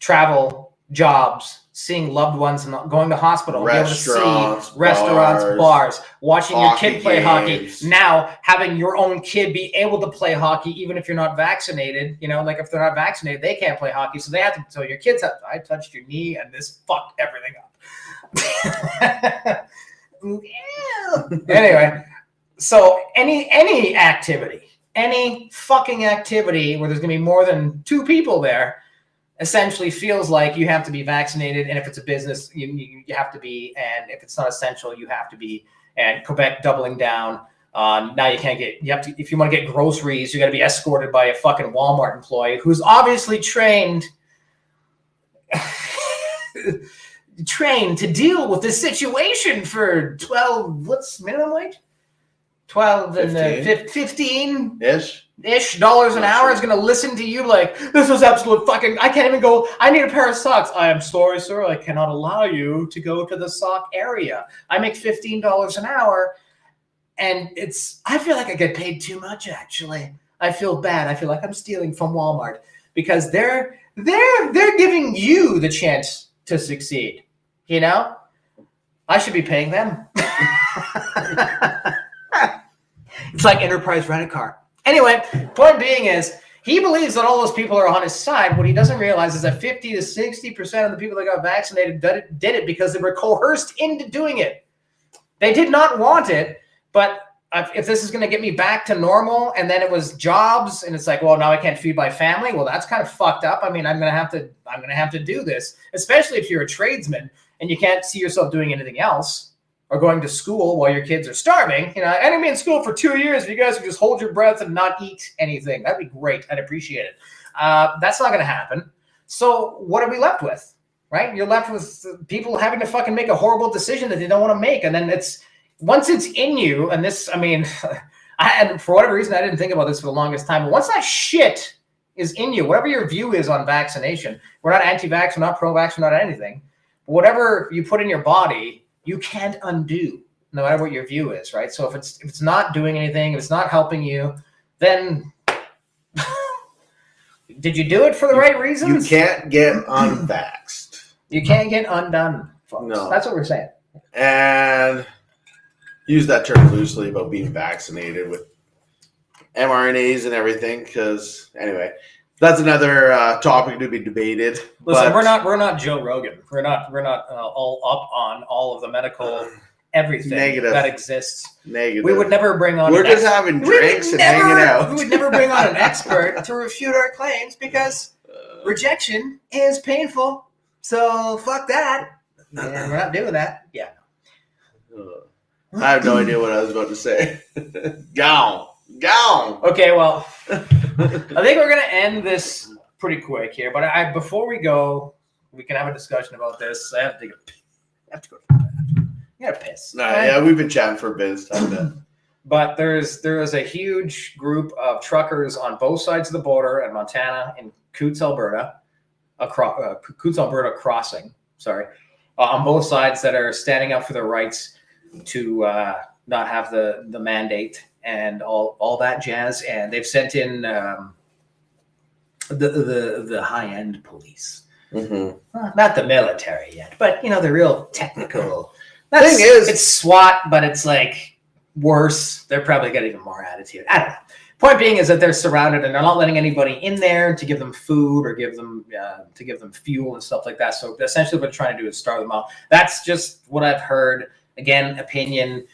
travel, jobs, seeing loved ones and going to hospital, restaurants, bars, watching your kid play hockey. Now having your own kid be able to play hockey, even if you're not vaccinated, if they're not vaccinated, they can't play hockey. So they have to tell your kids, I touched your knee and this fucked everything up. Anyway. So any activity, any fucking activity where there's going to be more than two people there essentially feels like you have to be vaccinated. And if it's a business, you have to be. And if it's not essential, you have to be. And Quebec doubling down. Now you have to, if you want to get groceries, you got to be escorted by a fucking Walmart employee who's obviously trained to deal with this situation for 12, what's minimum wage? 12 and 15-ish dollars an hour is going to listen to you like, this was absolute fucking, I can't even go, I need a pair of socks. I am sorry, sir, I cannot allow you to go to the sock area. I make $15 an hour, and I feel like I get paid too much, actually. I feel bad. I feel like I'm stealing from Walmart because they're giving you the chance to succeed, I should be paying them. It's like Enterprise Rent-A-Car. Anyway, point being is he believes that all those people are on his side. What he doesn't realize is that 50 to 60% of the people that got vaccinated did it because they were coerced into doing it. They did not want it, but if this is going to get me back to normal, and then it was jobs, and it's like, well, now I can't feed my family. Well, that's kind of fucked up. I mean, I'm going to have to do this, especially if you're a tradesman and you can't see yourself doing anything else. Or going to school while your kids are starving. I'm going to be in school for 2 years. If you guys could just hold your breath and not eat anything, that'd be great. I'd appreciate it. That's not going to happen. So what are we left with, right? You're left with people having to fucking make a horrible decision that they don't want to make. And then once it's in you, and this, and for whatever reason, I didn't think about this for the longest time. But once that shit is in you, whatever your view is on vaccination, we're not anti-vax, we're not pro-vax, we're not anything. But whatever you put in your body, you can't undo, no matter what your view is, right? So if it's not doing anything, if it's not helping you, then did you do it for the right reasons? You can't get unvaxxed. You can't get undone, folks. No. That's what we're saying. And use that term loosely about being vaccinated with mRNAs and everything, because anyway, That's another topic to be debated. Listen, we're not Joe Rogan. We're not all up on all of the medical everything that exists. Negative. We would never bring on. We're just having drinks and hanging out. We would never bring on an expert to refute our claims because rejection is painful. So fuck that. And we're not doing that. Yeah. I have no idea what I was about to say. Gone. Okay, well, I think we're gonna end this pretty quick here. But before we go, we can have a discussion about this. I have to go to the bathroom. I gotta piss. No, yeah, we've been chatting for a bit. But there is a huge group of truckers on both sides of the border in Montana and Coutts, Alberta, Coutts, Alberta crossing. Sorry, on both sides that are standing up for their rights to not have the mandate and all that jazz. And they've sent in the high end police, not the military yet, but the real technical. Thing is, it's SWAT, but it's like worse. They're probably got even more attitude. I don't know. Point being is that they're surrounded and they're not letting anybody in there to give them food or give them fuel and stuff like that. So essentially, what they're trying to do is starve them out. That's just what I've heard. Again, opinion,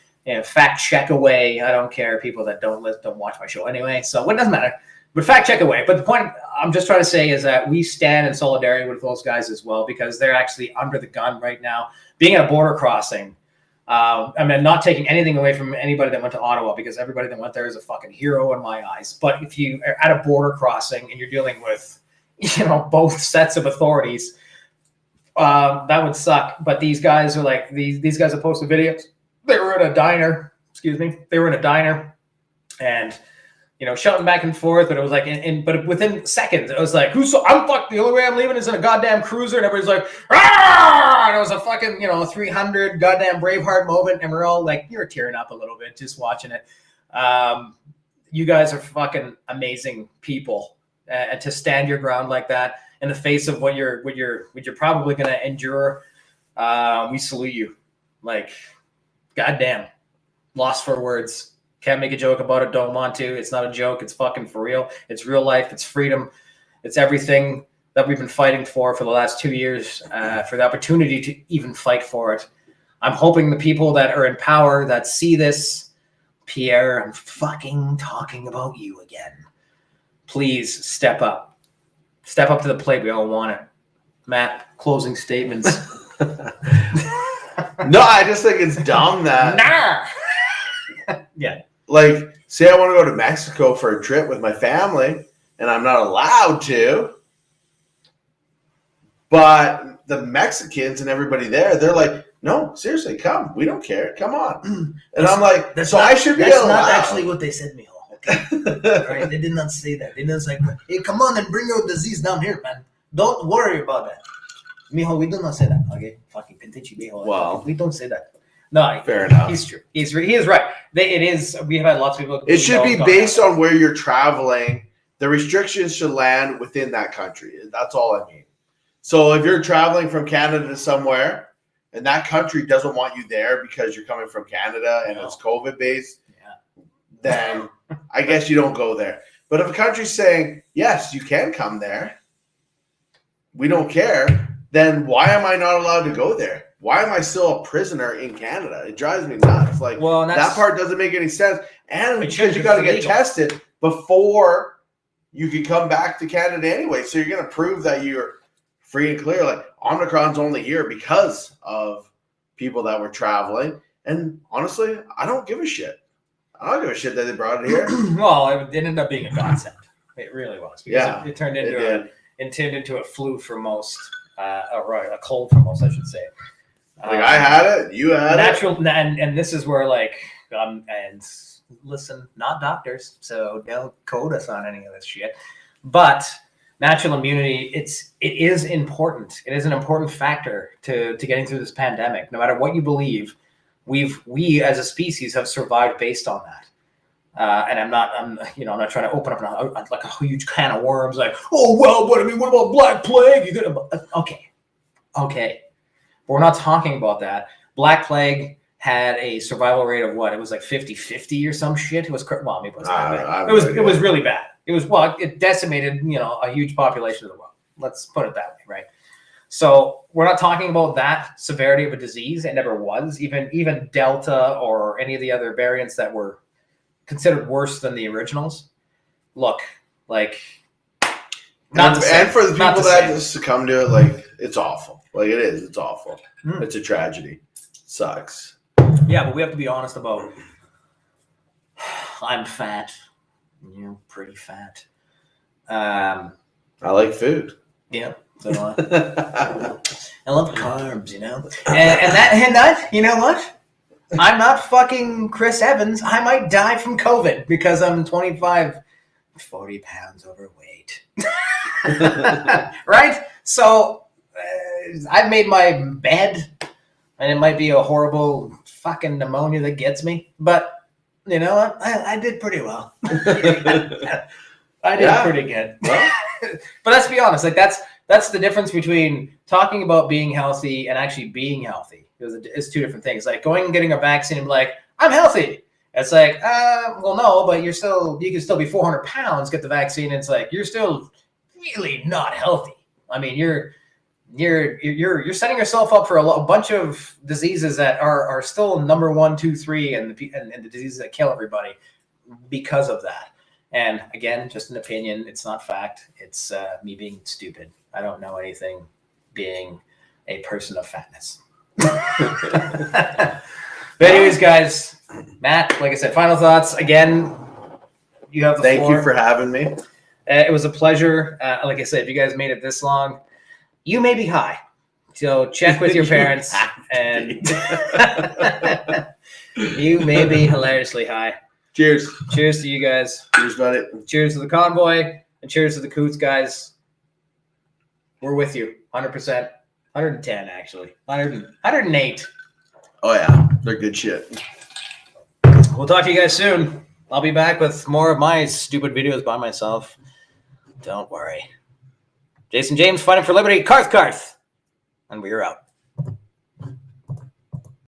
fact check away. I don't care. People that don't watch my show anyway. So it doesn't matter. But fact check away. But the point I'm just trying to say is that we stand in solidarity with those guys as well because they're actually under the gun right now. Being at a border crossing, I mean, not taking anything away from anybody that went to Ottawa because everybody that went there is a fucking hero in my eyes. But if you are at a border crossing and you're dealing with, both sets of authorities, that would suck. But these guys are like, these guys have posted videos. They were in a diner. They were in a diner and, shouting back and forth. But it was like, but within seconds, it was like, the only way I'm leaving is in a goddamn cruiser. And everybody's like, ah! And it was a fucking, 300 goddamn Braveheart moment. And we're all like, you're tearing up a little bit just watching it. You guys are fucking amazing people. And to stand your ground like that in the face of what you're probably going to endure, we salute you. Like, goddamn, lost for words. Can't make a joke about it. Don't want to. It's not a joke. It's fucking for real. It's real life. It's freedom. It's everything that we've been fighting for the last 2 years, for the opportunity to even fight for it. I'm hoping the people that are in power that see this, Pierre, I'm fucking talking about you again. Please step up. Step up to the plate. We all want it. Matt, closing statements. No, I just think it's dumb that. Yeah. Like, say I want to go to Mexico for a trip with my family, and I'm not allowed to. But the Mexicans and everybody there, they're like, no, seriously, come. We don't care. Come on. And I'm like, I should be allowed. That's not actually what they said, mijo. Okay. Right? They did not say that. They didn't say, hey, come on and bring your disease down here, man. Don't worry about that. Mijo, we do not say that. Okay? Fucking pintichi, mijo. Wow. We don't say that. No, fair enough. He's true. He is right. It is. We have had lots of people. It should be based on where you're traveling. The restrictions should land within that country. That's all I mean. So if you're traveling from Canada to somewhere, and that country doesn't want you there because you're coming from Canada and it's COVID based, then I guess you don't go there. But if a country's saying yes, you can come there, we don't care. Then why am I not allowed to go there? Why am I still a prisoner in Canada? It drives me nuts. Like, that part doesn't make any sense. And because you got to get tested before you can come back to Canada anyway. So you're going to prove that you're free and clear. Like, Omicron's only here because of people that were traveling. And honestly, I don't give a shit. I don't give a shit that they brought it here. Well, it ended up being a godsend. It really was. Because it turned into a flu for most. A cold for most, I should say. Like, I had it, you had it. And this is where, like, and listen, not doctors, so don't code us on any of this shit. But natural immunity, it is important. It is an important factor to getting through this pandemic. No matter what you believe, we as a species have survived based on that. And I'm not trying to open up like a huge can of worms. Like, oh well, but I mean, what about Black Plague? Okay. But we're not talking about that. Black Plague had a survival rate of what? It was like 50-50 or some shit. It was maybe it was bad. It was really bad. it decimated, a huge population of the world. Let's put it that way, right? So we're not talking about that severity of a disease. It never was. Even Delta or any of the other variants that were considered worse than the originals. Look, like, and for the people that succumb to it, like, it's awful. Like, it is. It's awful. It's a tragedy. It sucks. Yeah, but we have to be honest about. I'm fat. You're pretty fat. I like food. Yeah. So do I. I love carbs, and that, you know what? I'm not fucking Chris Evans. I might die from COVID because I'm 40 pounds overweight. Right? So I've made my bed, and it might be a horrible fucking pneumonia that gets me, but you know what? I did pretty well. I did pretty good. Well. But let's be honest, like that's the difference between talking about being healthy and actually being healthy. It's two different things. Like going and getting a vaccine and be like, I'm healthy. It's like, well, no, but you can still be 400 pounds, get the vaccine. And it's like, you're still really not healthy. I mean, you're setting yourself up for a bunch of diseases that are still number 1, 2, 3, and the diseases that kill everybody because of that. And again, just an opinion. It's not fact. It's me being stupid. I don't know anything, being a person of fatness. But anyways, guys, Matt, like I said, final thoughts. Again, you have the floor. Thank you for having me. It was a pleasure. Like I said, if you guys made it this long, you may be high. So check with your parents. And you may be hilariously high. Cheers. Cheers to you guys. Cheers, buddy. Cheers to the convoy. And cheers to the Coots, guys. We're with you. 100%. 110, actually. 108. Oh, yeah. They're good shit. We'll talk to you guys soon. I'll be back with more of my stupid videos by myself. Don't worry. Jason James, fighting for liberty. Carth-Carth. And we're out.